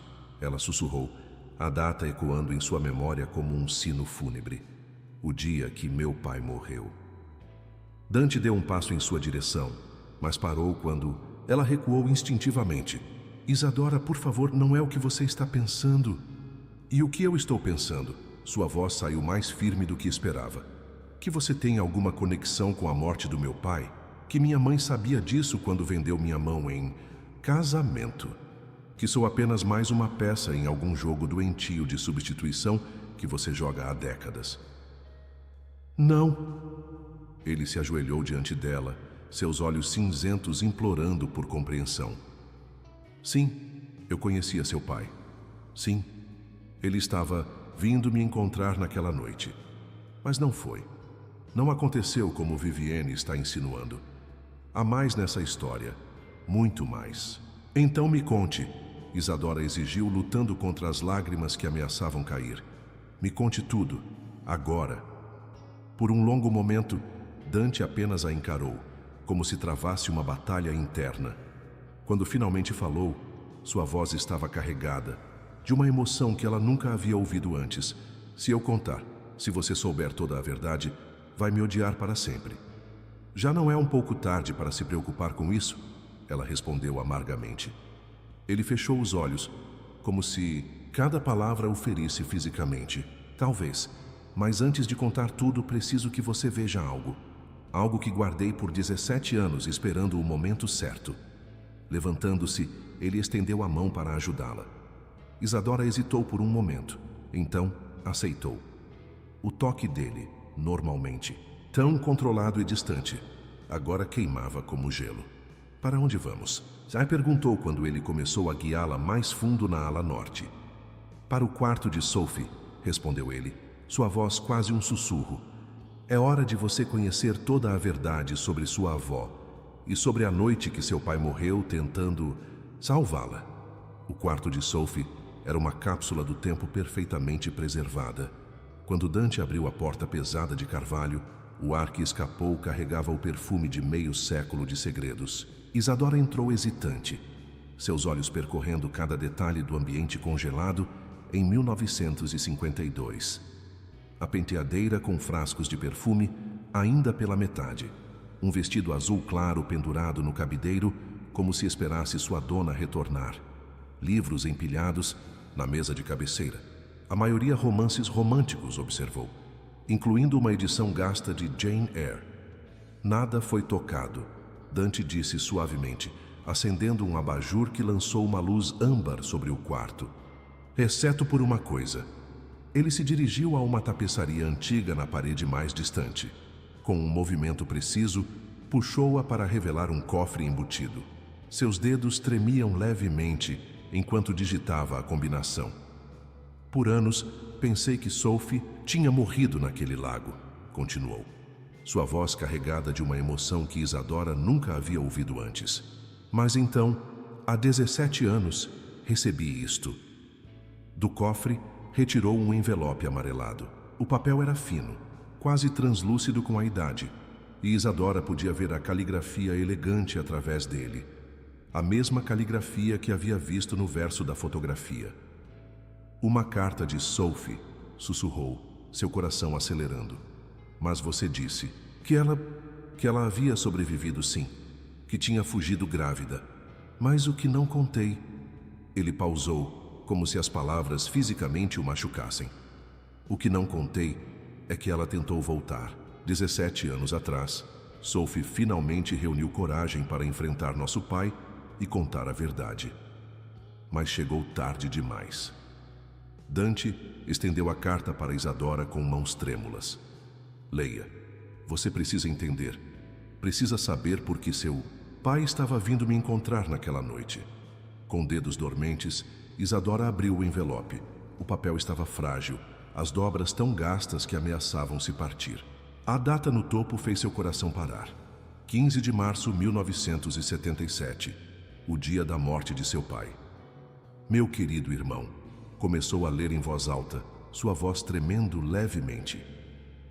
ela sussurrou, a data ecoando em sua memória como um sino fúnebre. o dia que meu pai morreu. Dante deu um passo em sua direção, mas parou quando ela recuou instintivamente. Isadora, por favor, não é o que você está pensando. E o que eu estou pensando? Sua voz saiu mais firme do que esperava. Que você tem alguma conexão com a morte do meu pai? Que minha mãe sabia disso quando vendeu minha mão em casamento? Que sou apenas mais uma peça em algum jogo doentio de substituição que você joga há décadas? Não. Ele se ajoelhou diante dela, seus olhos cinzentos implorando por compreensão. Sim, eu conhecia seu pai. Sim, ele estava vindo me encontrar naquela noite. Mas não foi. Não aconteceu como Vivienne está insinuando. Há mais nessa história. Muito mais. Então me conte, Isadora exigiu, lutando contra as lágrimas que ameaçavam cair. Me conte tudo, agora. Por um longo momento, Dante apenas a encarou, como se travasse uma batalha interna. Quando finalmente falou, sua voz estava carregada de uma emoção que ela nunca havia ouvido antes. Se eu contar, se você souber toda a verdade, vai me odiar para sempre. Já não é um pouco tarde para se preocupar com isso? Ela respondeu amargamente. Ele fechou os olhos, como se cada palavra o ferisse fisicamente. Talvez, mas antes de contar tudo, preciso que você veja algo. Algo que guardei por 17 anos, esperando o momento certo. Levantando-se, ele estendeu a mão para ajudá-la. Isadora hesitou por um momento, então aceitou. O toque dele, normalmente, tão controlado e distante, agora queimava como gelo. Para onde vamos? Sai perguntou quando ele começou a guiá-la mais fundo na ala norte. Para o quarto de Sophie, respondeu ele, sua voz quase um sussurro. É hora de você conhecer toda a verdade sobre sua avó e sobre a noite que seu pai morreu tentando salvá-la. O quarto de Sophie era uma cápsula do tempo perfeitamente preservada. Quando Dante abriu a porta pesada de carvalho, o ar que escapou carregava o perfume de meio século de segredos. Isadora entrou hesitante, seus olhos percorrendo cada detalhe do ambiente congelado em 1952. A penteadeira com frascos de perfume ainda pela metade. Um vestido azul claro pendurado no cabideiro, como se esperasse sua dona retornar. Livros empilhados na mesa de cabeceira. A maioria romances românticos, observou, incluindo uma edição gasta de Jane Eyre. Nada foi tocado, Dante disse suavemente, acendendo um abajur que lançou uma luz âmbar sobre o quarto. Exceto por uma coisa. Ele se dirigiu a uma tapeçaria antiga na parede mais distante. Com um movimento preciso, puxou-a para revelar um cofre embutido. Seus dedos tremiam levemente enquanto digitava a combinação. Por anos, pensei que Sophie tinha morrido naquele lago, continuou. Sua voz carregada de uma emoção que Isadora nunca havia ouvido antes. Mas então, há 17 anos, recebi isto. Do cofre, retirou um envelope amarelado. O papel era fino, quase translúcido com a idade, e Isadora podia ver a caligrafia elegante através dele. A mesma caligrafia que havia visto no verso da fotografia. Uma carta de Sophie, sussurrou, seu coração acelerando. Mas você disse que ela havia sobrevivido, sim, que tinha fugido grávida. Mas o que não contei? Ele pausou, como se as palavras fisicamente o machucassem. O que não contei é que ela tentou voltar. 17 anos atrás, Sophie finalmente reuniu coragem para enfrentar nosso pai e contar a verdade. Mas chegou tarde demais. Dante estendeu a carta para Isadora com mãos trêmulas. Leia. Você precisa entender. Precisa saber por que seu pai estava vindo me encontrar naquela noite. Com dedos dormentes, Isadora abriu o envelope. O papel estava frágil, as dobras tão gastas que ameaçavam se partir. A data no topo fez seu coração parar. 15 de março de 1977, o dia da morte de seu pai. Meu querido irmão, começou a ler em voz alta, sua voz tremendo levemente.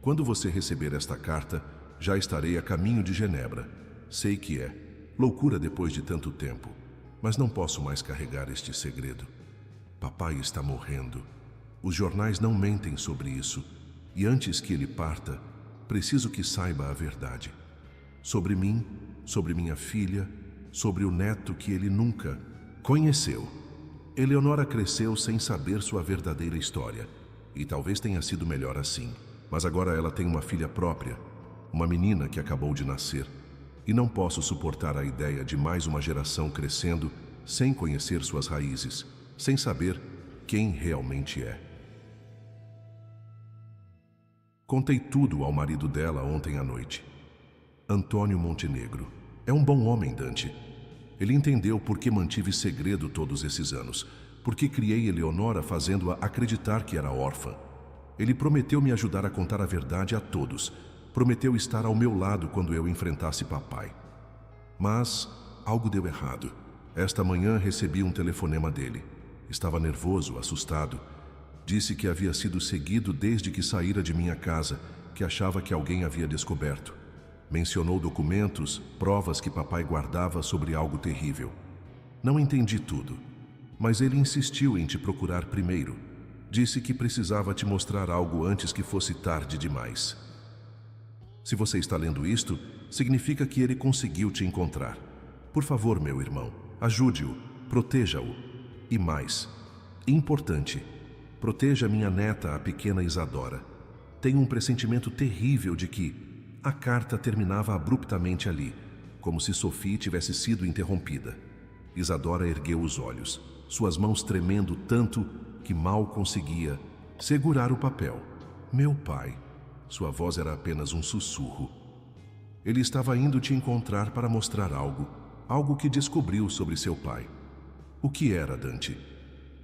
Quando você receber esta carta, já estarei a caminho de Genebra. Sei que é loucura depois de tanto tempo, mas não posso mais carregar este segredo. Papai está morrendo. Os jornais não mentem sobre isso. E antes que ele parta, preciso que saiba a verdade. Sobre mim, sobre minha filha, sobre o neto que ele nunca conheceu. Eleonora cresceu sem saber sua verdadeira história. E talvez tenha sido melhor assim. Mas agora ela tem uma filha própria, uma menina que acabou de nascer. E não posso suportar a ideia de mais uma geração crescendo sem conhecer suas raízes, sem saber quem realmente é. Contei tudo ao marido dela ontem à noite. Antônio Montenegro. É um bom homem, Dante. Ele entendeu por que mantive segredo todos esses anos, por que criei Eleonora fazendo-a acreditar que era órfã. Ele prometeu me ajudar a contar a verdade a todos, prometeu estar ao meu lado quando eu enfrentasse papai. Mas algo deu errado. Esta manhã recebi um telefonema dele. Estava nervoso, assustado. Disse que havia sido seguido desde que saíra de minha casa, que achava que alguém havia descoberto. Mencionou documentos, provas que papai guardava sobre algo terrível. Não entendi tudo, mas ele insistiu em te procurar primeiro. Disse que precisava te mostrar algo antes que fosse tarde demais. Se você está lendo isto, significa que ele conseguiu te encontrar. Por favor, meu irmão, ajude-o, proteja-o. E mais, importante, proteja minha neta, a pequena Isadora. Tenho um pressentimento terrível de que a carta terminava abruptamente ali, como se Sophie tivesse sido interrompida. Isadora ergueu os olhos, suas mãos tremendo tanto que mal conseguia segurar o papel. Meu pai. Sua voz era apenas um sussurro. Ele estava indo te encontrar para mostrar algo que descobriu sobre seu pai. O que era, Dante?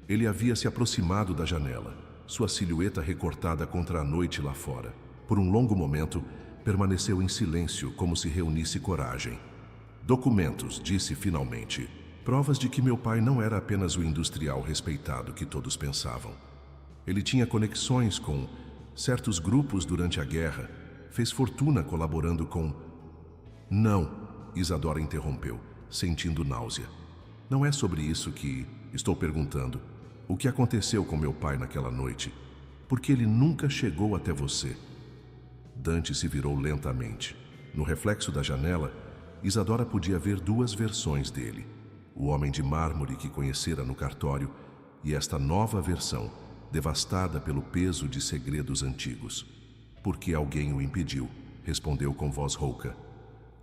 Ele havia se aproximado da janela, sua silhueta recortada contra a noite lá fora. Por um longo momento, permaneceu em silêncio, como se reunisse coragem. Documentos, disse finalmente. Provas de que meu pai não era apenas o industrial respeitado que todos pensavam. Ele tinha conexões com certos grupos durante a guerra, fez fortuna colaborando com... Não, Isadora interrompeu, sentindo náusea. Não é sobre isso que estou perguntando. O que aconteceu com meu pai naquela noite? Porque ele nunca chegou até você. Dante se virou lentamente. No reflexo da janela, Isadora podia ver duas versões dele. O homem de mármore que conhecera no cartório e esta nova versão, devastada pelo peso de segredos antigos. Porque alguém o impediu, respondeu com voz rouca.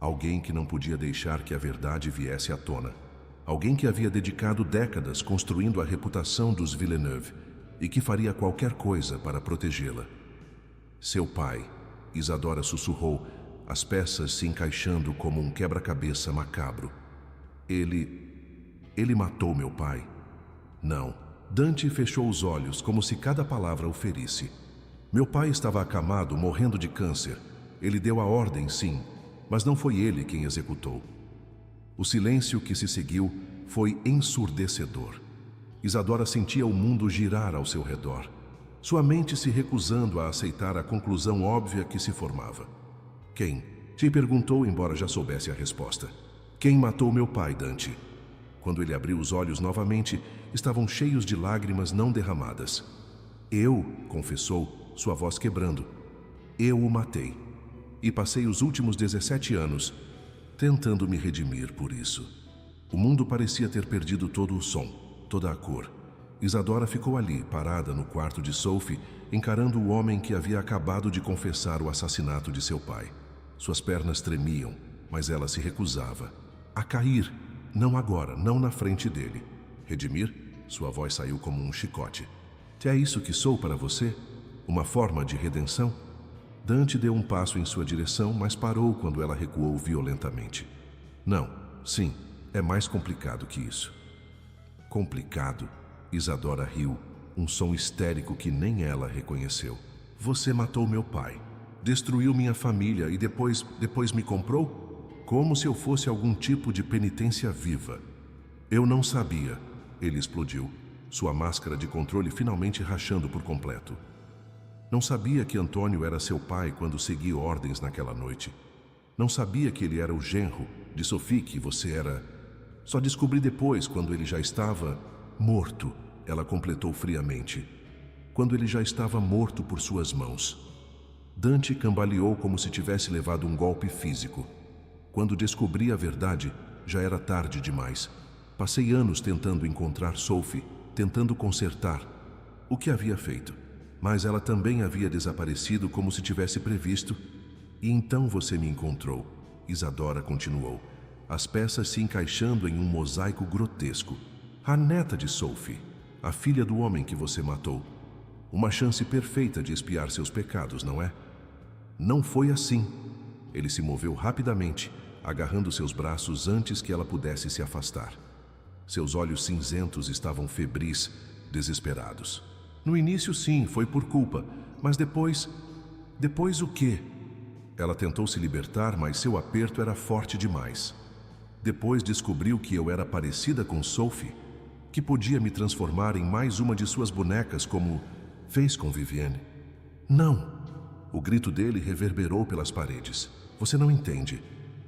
Alguém que não podia deixar que a verdade viesse à tona. Alguém que havia dedicado décadas construindo a reputação dos Villeneuve e que faria qualquer coisa para protegê-la. Seu pai, Isadora sussurrou, as peças se encaixando como um quebra-cabeça macabro. Ele matou meu pai? Não. Dante fechou os olhos como se cada palavra o ferisse. Meu pai estava acamado, morrendo de câncer. Ele deu a ordem, sim, mas não foi ele quem executou. O silêncio que se seguiu foi ensurdecedor. Isadora sentia o mundo girar ao seu redor, sua mente se recusando a aceitar a conclusão óbvia que se formava. Quem? Te perguntou, embora já soubesse a resposta. Quem matou meu pai, Dante? Quando ele abriu os olhos novamente, estavam cheios de lágrimas não derramadas. Eu, confessou, sua voz quebrando. Eu o matei. E passei os últimos 17 anos tentando me redimir por isso. O mundo parecia ter perdido todo o som, toda a cor. Isadora ficou ali, parada no quarto de Sophie, encarando o homem que havia acabado de confessar o assassinato de seu pai. Suas pernas tremiam, mas ela se recusava a cair, não agora, não na frente dele. Redimir? Sua voz saiu como um chicote. É isso que sou para você? Uma forma de redenção? Dante deu um passo em sua direção, mas parou quando ela recuou violentamente. Não, sim, é mais complicado que isso. Complicado? Isadora riu, um som histérico que nem ela reconheceu. Você matou meu pai, destruiu minha família e depois me comprou? Como se eu fosse algum tipo de penitência viva. Eu não sabia, ele explodiu, sua máscara de controle finalmente rachando por completo. Não sabia que Antônio era seu pai quando segui ordens naquela noite. Não sabia que ele era o genro de Sophie que você era. Só descobri depois, quando ele já estava morto, ela completou friamente. Quando ele já estava morto por suas mãos. Dante cambaleou como se tivesse levado um golpe físico. Quando descobri a verdade, já era tarde demais. Passei anos tentando encontrar Sophie, tentando consertar o que havia feito. Mas ela também havia desaparecido como se tivesse previsto. E então você me encontrou, Isadora continuou, as peças se encaixando em um mosaico grotesco. A neta de Sophie, a filha do homem que você matou. Uma chance perfeita de expiar seus pecados, não é? Não foi assim. Ele se moveu rapidamente, agarrando seus braços antes que ela pudesse se afastar. Seus olhos cinzentos estavam febris, desesperados. No início, sim, foi por culpa, mas depois... Depois o quê? Ela tentou se libertar, mas seu aperto era forte demais. Depois descobriu que eu era parecida com Sophie, que podia me transformar em mais uma de suas bonecas, como fez com Vivienne. Não! O grito dele reverberou pelas paredes. Você não entende.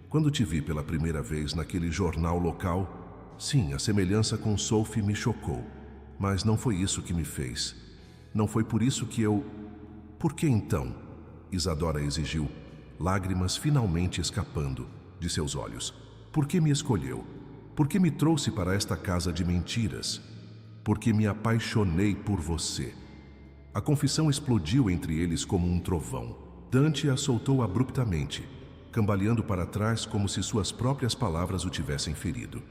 Quando te vi pela primeira vez naquele jornal local, sim, a semelhança com Sophie me chocou. Mas não foi isso que me fez. Não foi por isso que eu... Por que então? Isadora exigiu, lágrimas finalmente escapando de seus olhos. Por que me escolheu? Por que me trouxe para esta casa de mentiras? Porque me apaixonei por você. A confissão explodiu entre eles como um trovão. Dante a soltou abruptamente, cambaleando para trás como se suas próprias palavras o tivessem ferido.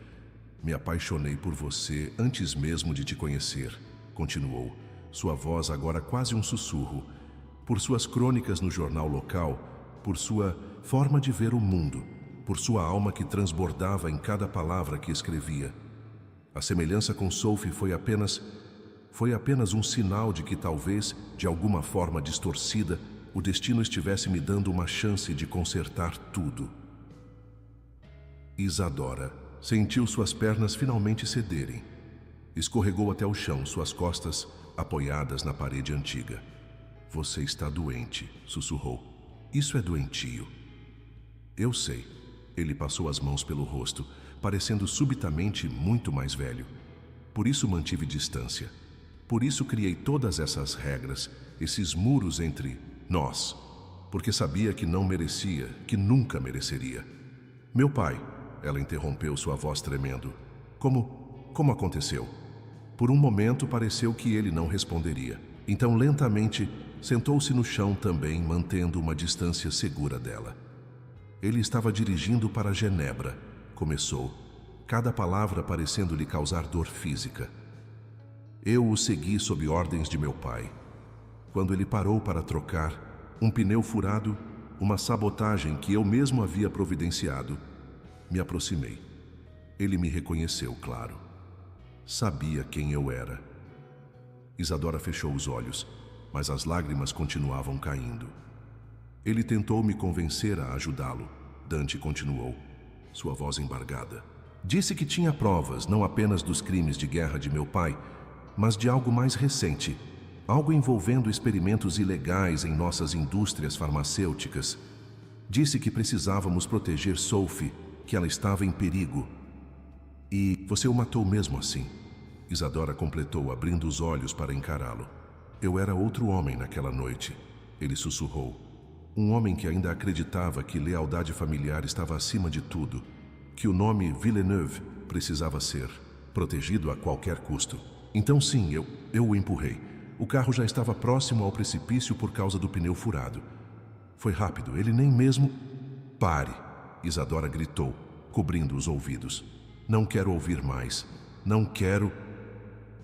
Me apaixonei por você antes mesmo de te conhecer, continuou, sua voz agora quase um sussurro, por suas crônicas no jornal local, por sua forma de ver o mundo, por sua alma que transbordava em cada palavra que escrevia. A semelhança com Sophie foi apenas um sinal de que talvez, de alguma forma distorcida, o destino estivesse me dando uma chance de consertar tudo. Isadora sentiu suas pernas finalmente cederem. Escorregou até o chão, suas costas apoiadas na parede antiga. Você está doente, sussurrou. Isso é doentio. Eu sei. Ele passou as mãos pelo rosto, parecendo subitamente muito mais velho. Por isso mantive distância. Por isso criei todas essas regras, esses muros entre nós, porque sabia que não merecia, que nunca mereceria. Meu pai, ela interrompeu, sua voz tremendo. Como aconteceu? Por um momento pareceu que ele não responderia. Então lentamente sentou-se no chão também, mantendo uma distância segura dela. Ele estava dirigindo para Genebra, começou, cada palavra parecendo lhe causar dor física. Eu o segui sob ordens de meu pai. Quando ele parou para trocar um pneu furado, uma sabotagem que eu mesmo havia providenciado, me aproximei. Ele me reconheceu, claro. Sabia quem eu era. Isadora fechou os olhos, mas as lágrimas continuavam caindo. Ele tentou me convencer a ajudá-lo. Dante continuou, sua voz embargada. Disse que tinha provas, não apenas dos crimes de guerra de meu pai, mas de algo mais recente, algo envolvendo experimentos ilegais em nossas indústrias farmacêuticas. Disse que precisávamos proteger Sophie, que ela estava em perigo. E você o matou mesmo assim. Isadora completou, abrindo os olhos para encará-lo. Eu era outro homem naquela noite, ele sussurrou. Um homem que ainda acreditava que lealdade familiar estava acima de tudo, que o nome Villeneuve precisava ser protegido a qualquer custo. Então sim, eu o empurrei. O carro já estava próximo ao precipício por causa do pneu furado. Foi rápido, ele nem mesmo... Pare! Isadora gritou, cobrindo os ouvidos. Não quero ouvir mais. Não quero...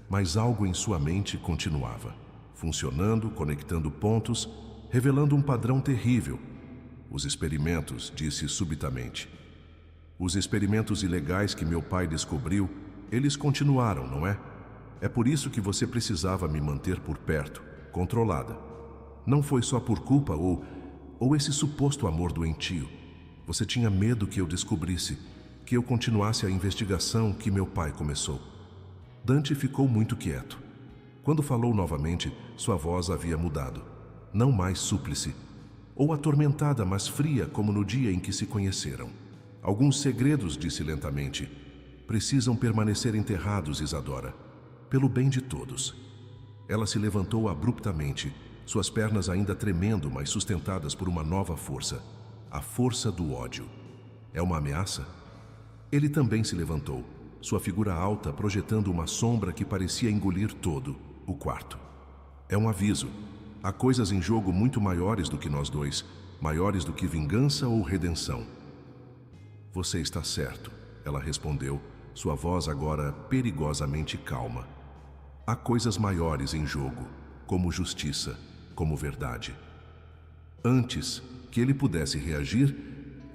Mas algo em sua mente continuava, funcionando, conectando pontos, revelando um padrão terrível. Os experimentos, disse subitamente. Os experimentos ilegais que meu pai descobriu, eles continuaram, não é? É por isso que você precisava me manter por perto, controlada. Não foi só por culpa ou esse suposto amor doentio. Você tinha medo que eu descobrisse, que eu continuasse a investigação que meu pai começou. Dante ficou muito quieto. Quando falou novamente, sua voz havia mudado. Não mais súplice, ou atormentada, mas fria como no dia em que se conheceram. Alguns segredos, disse lentamente, precisam permanecer enterrados, Isadora, pelo bem de todos. Ela se levantou abruptamente, suas pernas ainda tremendo, mas sustentadas por uma nova força, a força do ódio. É uma ameaça? Ele também se levantou, sua figura alta projetando uma sombra que parecia engolir todo o quarto. É um aviso. Há coisas em jogo muito maiores do que nós dois, maiores do que vingança ou redenção. Você está certo, ela respondeu, sua voz agora perigosamente calma. Há coisas maiores em jogo, como justiça, como verdade. Antes que ele pudesse reagir,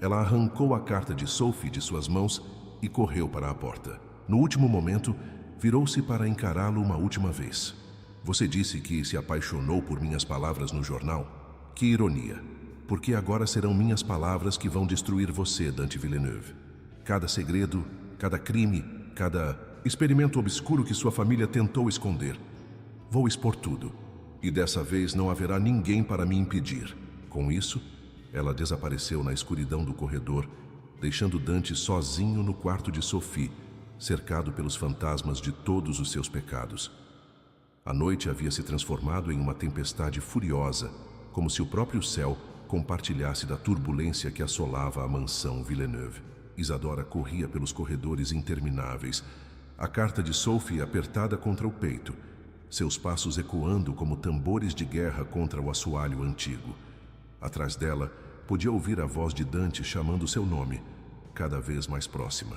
ela arrancou a carta de Sophie de suas mãos e correu para a porta. No último momento, virou-se para encará-lo uma última vez. Você disse que se apaixonou por minhas palavras no jornal? Que ironia, porque agora serão minhas palavras que vão destruir você, Dante Villeneuve. Cada segredo, cada crime, cada experimento obscuro que sua família tentou esconder. Vou expor tudo, e dessa vez não haverá ninguém para me impedir. Com isso, ela desapareceu na escuridão do corredor, deixando Dante sozinho no quarto de Sophie, cercado pelos fantasmas de todos os seus pecados. A noite havia se transformado em uma tempestade furiosa, como se o próprio céu compartilhasse da turbulência que assolava a mansão Villeneuve. Isadora corria pelos corredores intermináveis, a carta de Sophie apertada contra o peito, seus passos ecoando como tambores de guerra contra o assoalho antigo. Atrás dela, podia ouvir a voz de Dante chamando seu nome, cada vez mais próxima.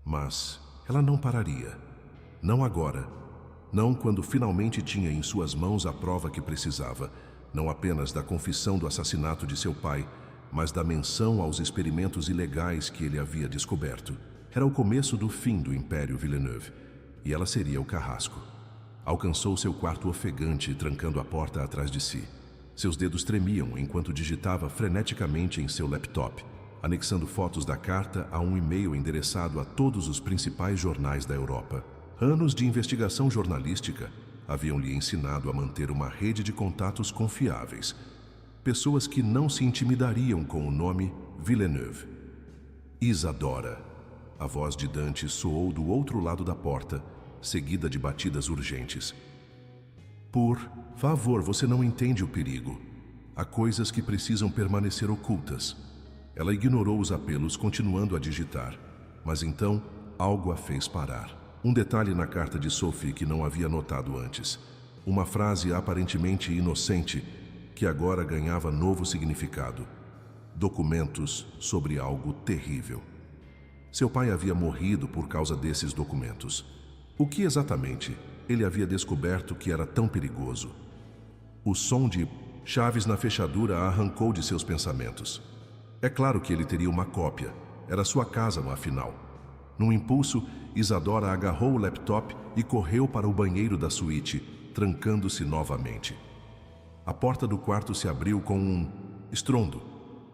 Mas ela não pararia. Não agora. Não quando finalmente tinha em suas mãos a prova que precisava, não apenas da confissão do assassinato de seu pai, mas da menção aos experimentos ilegais que ele havia descoberto. Era o começo do fim do Império Villeneuve, e ela seria o carrasco. Alcançou seu quarto ofegante, trancando a porta atrás de si. Seus dedos tremiam enquanto digitava freneticamente em seu laptop, anexando fotos da carta a um e-mail endereçado a todos os principais jornais da Europa. Anos de investigação jornalística haviam lhe ensinado a manter uma rede de contatos confiáveis, pessoas que não se intimidariam com o nome Villeneuve. Isadora. A voz de Dante soou do outro lado da porta, seguida de batidas urgentes. Por favor, você não entende o perigo. Há coisas que precisam permanecer ocultas. Ela ignorou os apelos, continuando a digitar. Mas então, algo a fez parar. Um detalhe na carta de Sophie que não havia notado antes. Uma frase aparentemente inocente que agora ganhava novo significado. Documentos sobre algo terrível. Seu pai havia morrido por causa desses documentos. O que exatamente ele havia descoberto que era tão perigoso? O som de chaves na fechadura a arrancou de seus pensamentos. É claro que ele teria uma cópia. Era sua casa, afinal. Num impulso, Isadora agarrou o laptop e correu para o banheiro da suíte, trancando-se novamente. A porta do quarto se abriu com um estrondo.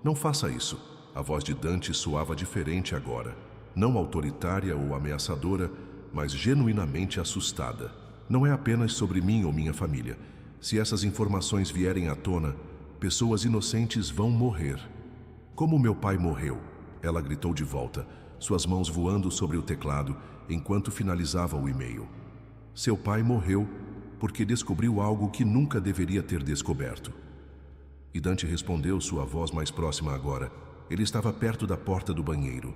Não faça isso. A voz de Dante soava diferente agora. Não autoritária ou ameaçadora, mas genuinamente assustada. Não é apenas sobre mim ou minha família. Se essas informações vierem à tona, pessoas inocentes vão morrer. Como meu pai morreu, ela gritou de volta, suas mãos voando sobre o teclado enquanto finalizava o e-mail. Seu pai morreu porque descobriu algo que nunca deveria ter descoberto. E Dante respondeu, sua voz mais próxima agora. Ele estava perto da porta do banheiro.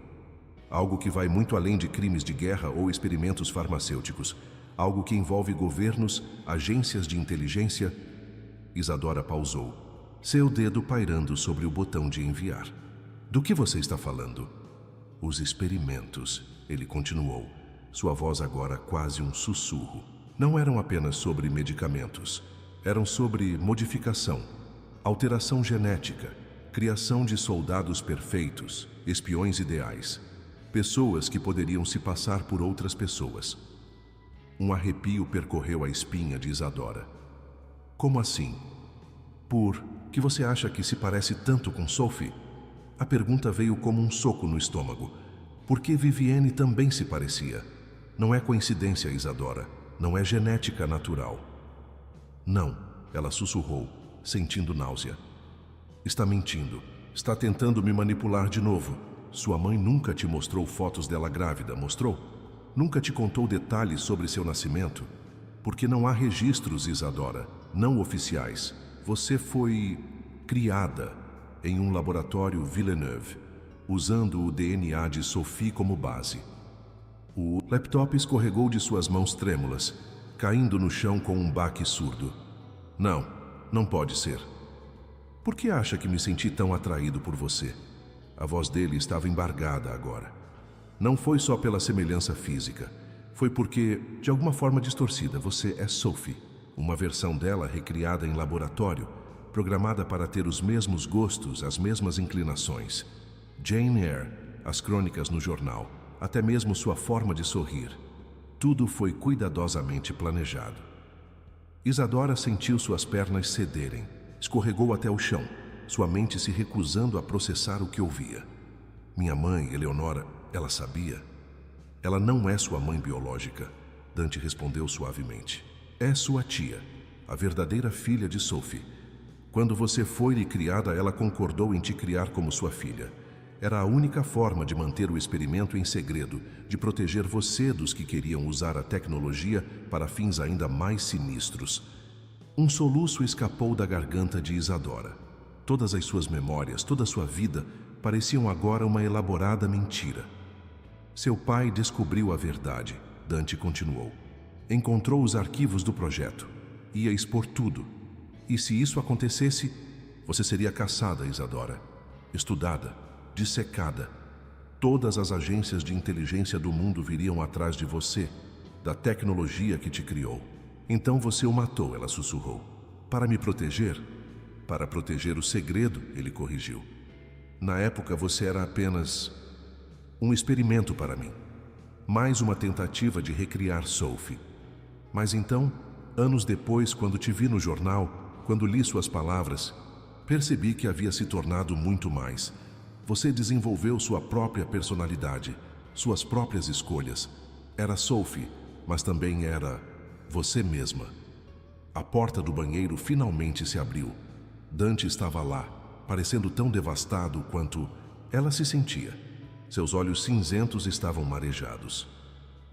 Algo que vai muito além de crimes de guerra ou experimentos farmacêuticos. Algo que envolve governos, agências de inteligência. Isadora pausou, seu dedo pairando sobre o botão de enviar. Do que você está falando? Os experimentos, ele continuou, sua voz agora quase um sussurro. Não eram apenas sobre medicamentos. Eram sobre modificação, alteração genética, criação de soldados perfeitos, espiões ideais, pessoas que poderiam se passar por outras pessoas. Um arrepio percorreu a espinha de Isadora. Como assim? Por que você acha que se parece tanto com Sophie? A pergunta veio como um soco no estômago. Porque Vivienne também se parecia. Não é coincidência, Isadora. Não é genética natural. Não, ela sussurrou, sentindo náusea. Está mentindo. Está tentando me manipular de novo. Sua mãe nunca te mostrou fotos dela grávida, mostrou? Nunca te contou detalhes sobre seu nascimento? Porque não há registros, Isadora. não oficiais. Você foi criada em um laboratório Villeneuve, usando o DNA de Sophie como base. O laptop escorregou de suas mãos trêmulas, caindo no chão com um baque surdo. Não, não pode ser. Por que acha que me senti tão atraído por você? A voz dele estava embargada agora. Não foi só pela semelhança física. Foi porque, de alguma forma distorcida, você é Sophie, uma versão dela recriada em laboratório, programada para ter os mesmos gostos, as mesmas inclinações. Jane Eyre, as crônicas no jornal, até mesmo sua forma de sorrir. Tudo foi cuidadosamente planejado. Isadora sentiu suas pernas cederem, escorregou até o chão, sua mente se recusando a processar o que ouvia. Minha mãe, Eleonora, ela sabia? Ela não é sua mãe biológica, Dante respondeu suavemente. É sua tia, a verdadeira filha de Sophie. Quando você foi-lhe criada, ela concordou em te criar como sua filha. Era a única forma de manter o experimento em segredo, de proteger você dos que queriam usar a tecnologia para fins ainda mais sinistros. Um soluço escapou da garganta de Isadora. Todas as suas memórias, toda a sua vida, pareciam agora uma elaborada mentira. Seu pai descobriu a verdade, Dante continuou. Encontrou os arquivos do projeto. Ia expor tudo. E se isso acontecesse, você seria caçada, Isadora. Estudada, dissecada. Todas as agências de inteligência do mundo viriam atrás de você, da tecnologia que te criou. Então você o matou, ela sussurrou. Para me proteger? Para proteger o segredo, ele corrigiu. Na época você era apenas um experimento para mim. Mais uma tentativa de recriar Sophie. Mas então, anos depois, quando te vi no jornal, quando li suas palavras, percebi que havia se tornado muito mais. Você desenvolveu sua própria personalidade, suas próprias escolhas. Era Sophie, mas também era você mesma. A porta do banheiro finalmente se abriu. Dante estava lá, parecendo tão devastado quanto ela se sentia. Seus olhos cinzentos estavam marejados.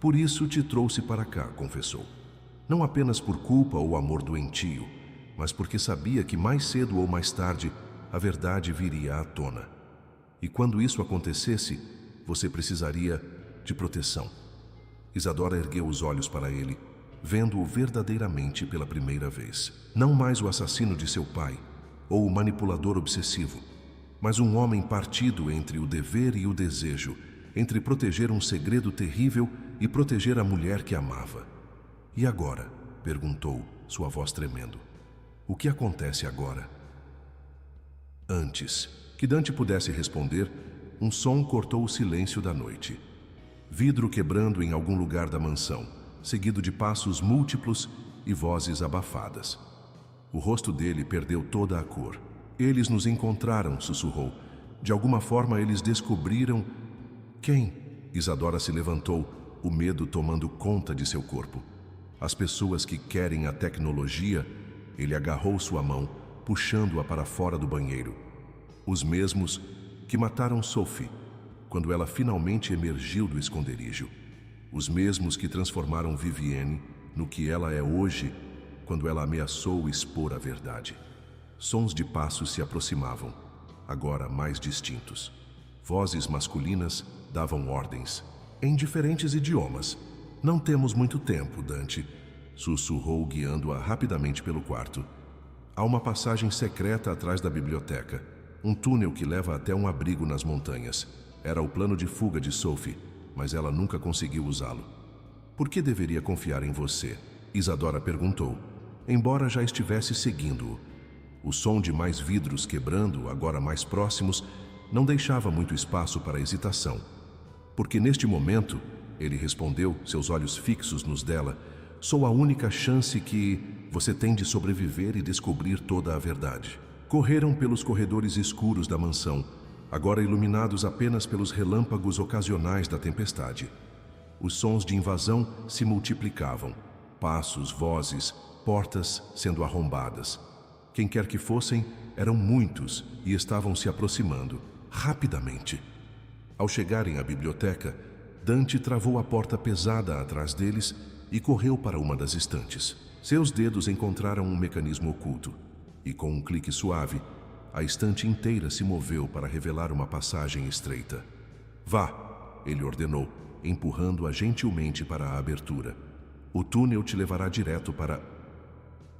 Por isso te trouxe para cá, confessou. Não apenas por culpa ou amor doentio, mas porque sabia que mais cedo ou mais tarde a verdade viria à tona. E quando isso acontecesse, você precisaria de proteção. Isadora ergueu os olhos para ele, vendo-o verdadeiramente pela primeira vez. Não mais o assassino de seu pai, ou o manipulador obsessivo, mas um homem partido entre o dever e o desejo, entre proteger um segredo terrível e proteger a mulher que amava. E agora? Perguntou, sua voz tremendo. O que acontece agora? Antes que Dante pudesse responder, um som cortou o silêncio da noite. Vidro quebrando em algum lugar da mansão, seguido de passos múltiplos e vozes abafadas. O rosto dele perdeu toda a cor. Eles nos encontraram, sussurrou. De alguma forma eles descobriram... Quem? Isadora se levantou, o medo tomando conta de seu corpo. As pessoas que querem a tecnologia... Ele agarrou sua mão, puxando-a para fora do banheiro. Os mesmos que mataram Sophie, quando ela finalmente emergiu do esconderijo. Os mesmos que transformaram Vivienne no que ela é hoje, quando ela ameaçou expor a verdade. Sons de passos se aproximavam, agora mais distintos. Vozes masculinas davam ordens, em diferentes idiomas. Não temos muito tempo, Dante, sussurrou, guiando-a rapidamente pelo quarto. Há uma passagem secreta atrás da biblioteca, um túnel que leva até um abrigo nas montanhas. Era o plano de fuga de Sophie, mas ela nunca conseguiu usá-lo. Por que deveria confiar em você? Isadora perguntou, embora já estivesse seguindo-o. O som de mais vidros quebrando, agora mais próximos, não deixava muito espaço para hesitação. Porque neste momento, ele respondeu, seus olhos fixos nos dela, sou a única chance que você tem de sobreviver e descobrir toda a verdade. Correram pelos corredores escuros da mansão, agora iluminados apenas pelos relâmpagos ocasionais da tempestade. Os sons de invasão se multiplicavam, passos, vozes, portas sendo arrombadas. Quem quer que fossem, eram muitos e estavam se aproximando, rapidamente. Ao chegarem à biblioteca, Dante travou a porta pesada atrás deles e correu para uma das estantes. Seus dedos encontraram um mecanismo oculto, e com um clique suave, a estante inteira se moveu para revelar uma passagem estreita. Vá, ele ordenou, empurrando-a gentilmente para a abertura. O túnel te levará direto para...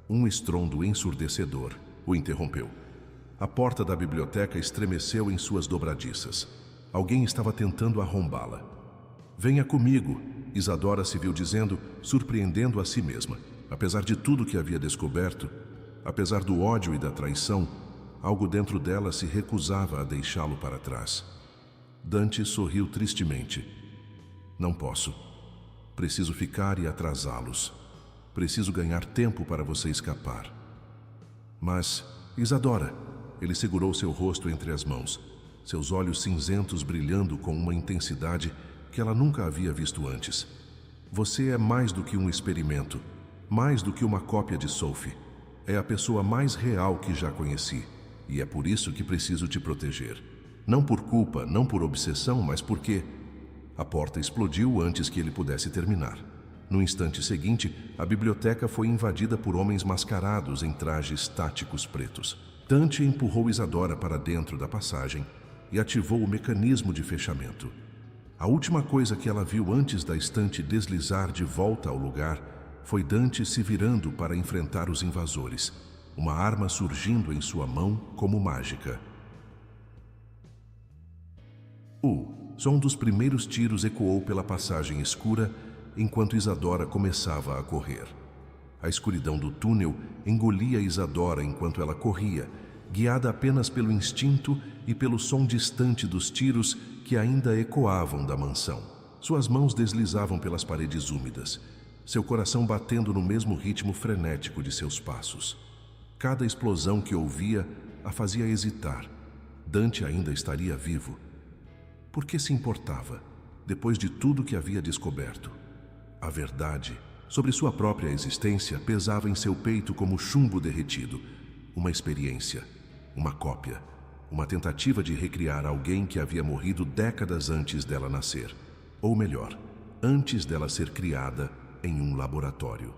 Um estrondo ensurdecedor o interrompeu. A porta da biblioteca estremeceu em suas dobradiças. Alguém estava tentando arrombá-la. Venha comigo, Isadora se viu dizendo, surpreendendo a si mesma. Apesar de tudo que havia descoberto, apesar do ódio e da traição, algo dentro dela se recusava a deixá-lo para trás. Dante sorriu tristemente. Não posso. Preciso ficar e atrasá-los. Preciso ganhar tempo para você escapar. Mas, Isadora, ele segurou seu rosto entre as mãos, seus olhos cinzentos brilhando com uma intensidade que ela nunca havia visto antes. Você é mais do que um experimento, mais do que uma cópia de Sophie. É a pessoa mais real que já conheci, e é por isso que preciso te proteger. Não por culpa, não por obsessão, mas porque... A porta explodiu antes que ele pudesse terminar. No instante seguinte, a biblioteca foi invadida por homens mascarados em trajes táticos pretos. Dante empurrou Isadora para dentro da passagem e ativou o mecanismo de fechamento. A última coisa que ela viu antes da estante deslizar de volta ao lugar foi Dante se virando para enfrentar os invasores, uma arma surgindo em sua mão como mágica. O som dos primeiros tiros ecoou pela passagem escura enquanto Isadora começava a correr. A escuridão do túnel engolia Isadora enquanto ela corria, guiada apenas pelo instinto e pelo som distante dos tiros que ainda ecoavam da mansão. Suas mãos deslizavam pelas paredes úmidas, seu coração batendo no mesmo ritmo frenético de seus passos. Cada explosão que ouvia a fazia hesitar. Dante ainda estaria vivo. Por que se importava, depois de tudo que havia descoberto? A verdade sobre sua própria existência pesava em seu peito como chumbo derretido. Uma experiência, uma cópia, uma tentativa de recriar alguém que havia morrido décadas antes dela nascer. Ou melhor, antes dela ser criada em um laboratório.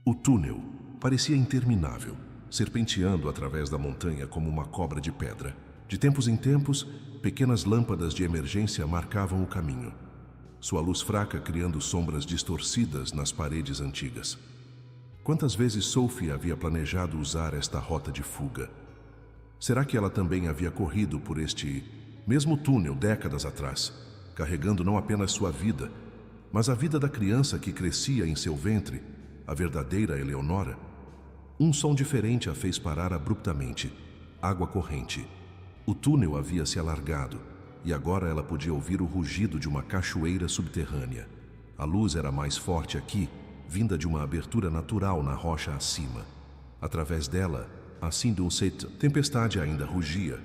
O túnel parecia interminável, serpenteando através da montanha como uma cobra de pedra. De tempos em tempos, pequenas lâmpadas de emergência marcavam o caminho, sua luz fraca criando sombras distorcidas nas paredes antigas. Quantas vezes Sophie havia planejado usar esta rota de fuga? Será que ela também havia corrido por este mesmo túnel décadas atrás, carregando não apenas sua vida, mas a vida da criança que crescia em seu ventre, a verdadeira Eleonora? Um som diferente a fez parar abruptamente. Água corrente. O túnel havia se alargado, e agora ela podia ouvir o rugido de uma cachoeira subterrânea. A luz era mais forte aqui, vinda de uma abertura natural na rocha acima. Através dela, assim Dulcet, tempestade ainda rugia,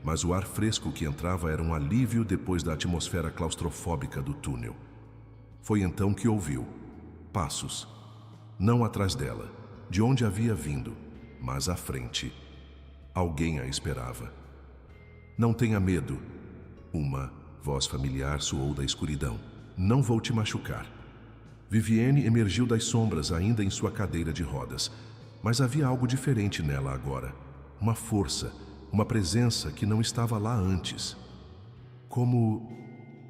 mas o ar fresco que entrava era um alívio depois da atmosfera claustrofóbica do túnel. Foi então que ouviu passos, não atrás dela, de onde havia vindo, mas à frente. Alguém a esperava. Não tenha medo. Uma voz familiar soou da escuridão. Não vou te machucar. Vivienne emergiu das sombras ainda em sua cadeira de rodas, mas havia algo diferente nela agora. Uma força, uma presença que não estava lá antes. Como...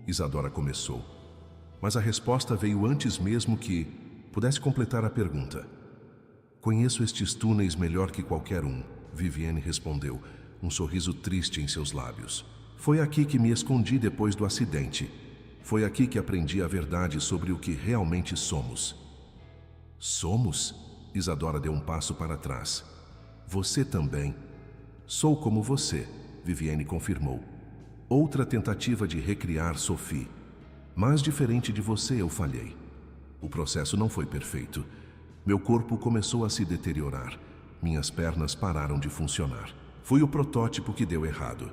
Isadora começou, mas a resposta veio antes mesmo que pudesse completar a pergunta. Conheço estes túneis melhor que qualquer um, Vivienne respondeu, um sorriso triste em seus lábios. Foi aqui que me escondi depois do acidente. Foi aqui que aprendi a verdade sobre o que realmente somos. Somos? Isadora deu um passo para trás. Você também. Sou como você, Vivienne confirmou. Outra tentativa de recriar Sophie. Mas diferente de você, eu falhei. O processo não foi perfeito. Meu corpo começou a se deteriorar. Minhas pernas pararam de funcionar. Fui o protótipo que deu errado.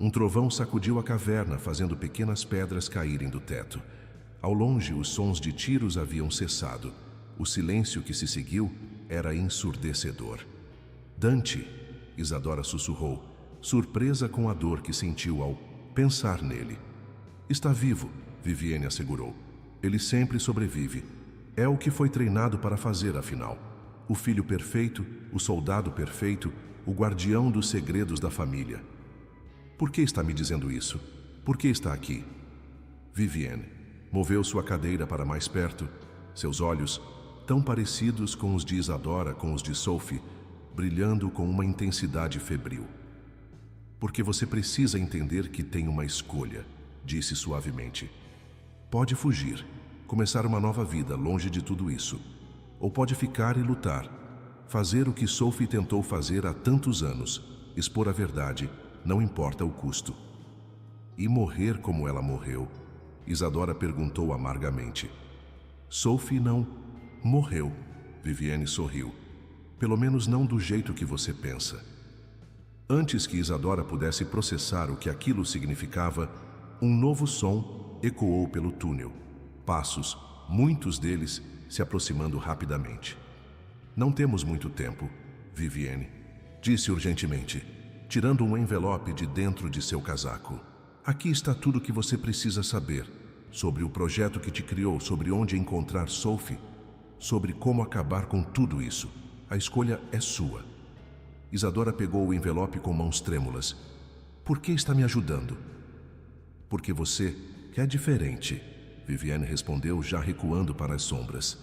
Um trovão sacudiu a caverna, fazendo pequenas pedras caírem do teto. Ao longe, os sons de tiros haviam cessado. O silêncio que se seguiu era ensurdecedor. Dante, Isadora sussurrou, surpresa com a dor que sentiu ao pensar nele. Está vivo, Vivienne assegurou. Ele sempre sobrevive. É o que foi treinado para fazer, afinal. O filho perfeito, o soldado perfeito, o guardião dos segredos da família. Por que está me dizendo isso? Por que está aqui? Vivienne moveu sua cadeira para mais perto. Seus olhos, tão parecidos com os de Isadora, com os de Sophie, brilhando com uma intensidade febril. Porque você precisa entender que tem uma escolha, disse suavemente. Pode fugir, começar uma nova vida longe de tudo isso. Ou pode ficar e lutar, fazer o que Sophie tentou fazer há tantos anos, expor a verdade, não importa o custo. E morrer como ela morreu? Isadora perguntou amargamente. Sophie não morreu, Vivienne sorriu. Pelo menos não do jeito que você pensa. Antes que Isadora pudesse processar o que aquilo significava, um novo som ecoou pelo túnel. Passos, muitos deles, se aproximando rapidamente. Não temos muito tempo, Vivienne, disse urgentemente, tirando um envelope de dentro de seu casaco. Aqui está tudo o que você precisa saber sobre o projeto que te criou, sobre onde encontrar Sophie, sobre como acabar com tudo isso. A escolha é sua. Isadora pegou o envelope com mãos trêmulas. Por que está me ajudando? Porque você é diferente, Vivienne respondeu, já recuando para as sombras.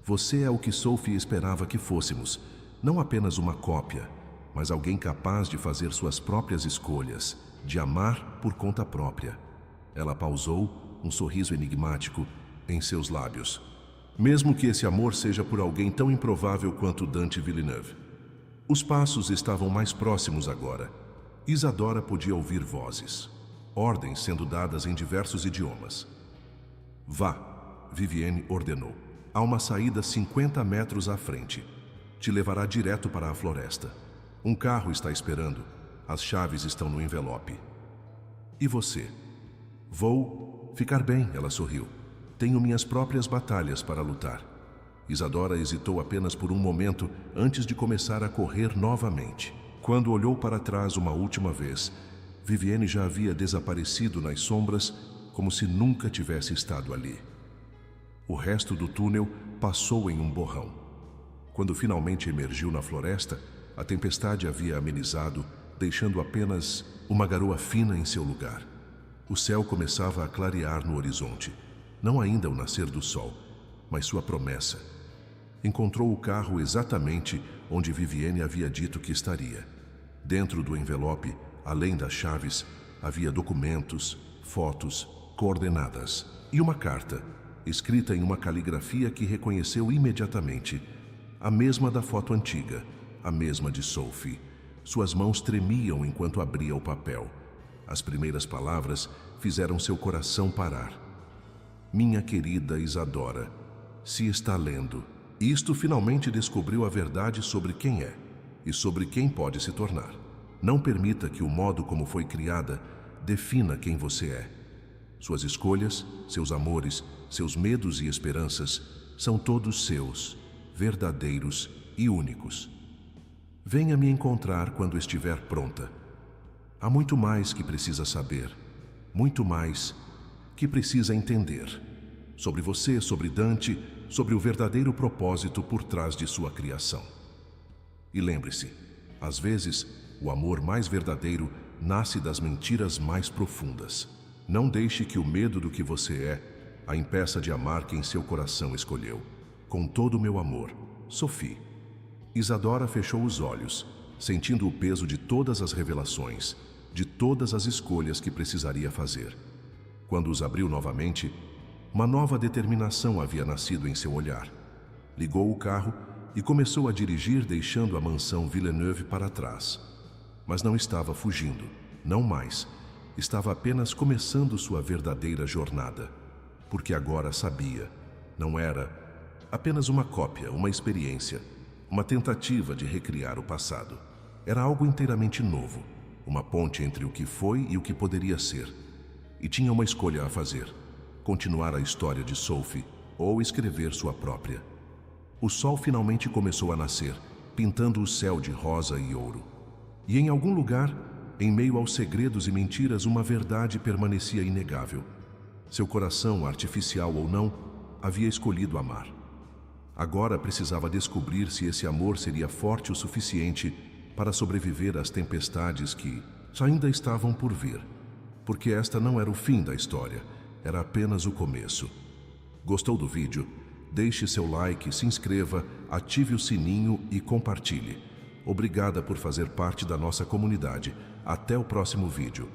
Você é o que Sophie esperava que fôssemos, não apenas uma cópia, mas alguém capaz de fazer suas próprias escolhas, de amar por conta própria. Ela pausou, um sorriso enigmático em seus lábios. Mesmo que esse amor seja por alguém tão improvável quanto Dante Villeneuve. Os passos estavam mais próximos agora. Isadora podia ouvir vozes, ordens sendo dadas em diversos idiomas. Vá, Vivienne ordenou. Há uma saída 50 metros à frente. Te levará direto para a floresta. Um carro está esperando. As chaves estão no envelope. E você? Vou ficar bem, ela sorriu. Tenho minhas próprias batalhas para lutar. Isadora hesitou apenas por um momento antes de começar a correr novamente. Quando olhou para trás uma última vez, Vivienne já havia desaparecido nas sombras como se nunca tivesse estado ali. O resto do túnel passou em um borrão. Quando finalmente emergiu na floresta, a tempestade havia amenizado, deixando apenas uma garoa fina em seu lugar. O céu começava a clarear no horizonte. Não ainda o nascer do sol, mas sua promessa. Encontrou o carro exatamente onde Vivienne havia dito que estaria. Dentro do envelope, além das chaves, havia documentos, fotos, coordenadas e uma carta, escrita em uma caligrafia que reconheceu imediatamente. A mesma da foto antiga, a mesma de Sophie. Suas mãos tremiam enquanto abria o papel. As primeiras palavras fizeram seu coração parar. Minha querida Isadora, se está lendo, isto finalmente descobriu a verdade sobre quem é e sobre quem pode se tornar. Não permita que o modo como foi criada defina quem você é. Suas escolhas, seus amores, seus medos e esperanças são todos seus, verdadeiros e únicos. Venha me encontrar quando estiver pronta. Há muito mais que precisa saber, muito mais que precisa entender. Sobre você, sobre Dante, sobre o verdadeiro propósito por trás de sua criação. E lembre-se, às vezes, o amor mais verdadeiro nasce das mentiras mais profundas. Não deixe que o medo do que você é a impeça de amar quem seu coração escolheu. Com todo o meu amor, Sophie. Isadora fechou os olhos, sentindo o peso de todas as revelações, de todas as escolhas que precisaria fazer. Quando os abriu novamente, uma nova determinação havia nascido em seu olhar. Ligou o carro e começou a dirigir, deixando a mansão Villeneuve para trás. Mas não estava fugindo, não mais. Estava apenas começando sua verdadeira jornada. Porque agora sabia, não era apenas uma cópia, uma experiência, uma tentativa de recriar o passado. Era algo inteiramente novo, uma ponte entre o que foi e o que poderia ser. E tinha uma escolha a fazer: continuar a história de Sophie ou escrever sua própria. O sol finalmente começou a nascer, pintando o céu de rosa e ouro. E em algum lugar, em meio aos segredos e mentiras, uma verdade permanecia inegável. Seu coração, artificial ou não, havia escolhido amar. Agora precisava descobrir se esse amor seria forte o suficiente para sobreviver às tempestades que ainda estavam por vir. Porque esta não era o fim da história, era apenas o começo. Gostou do vídeo? Deixe seu like, se inscreva, ative o sininho e compartilhe. Obrigada por fazer parte da nossa comunidade. Até o próximo vídeo.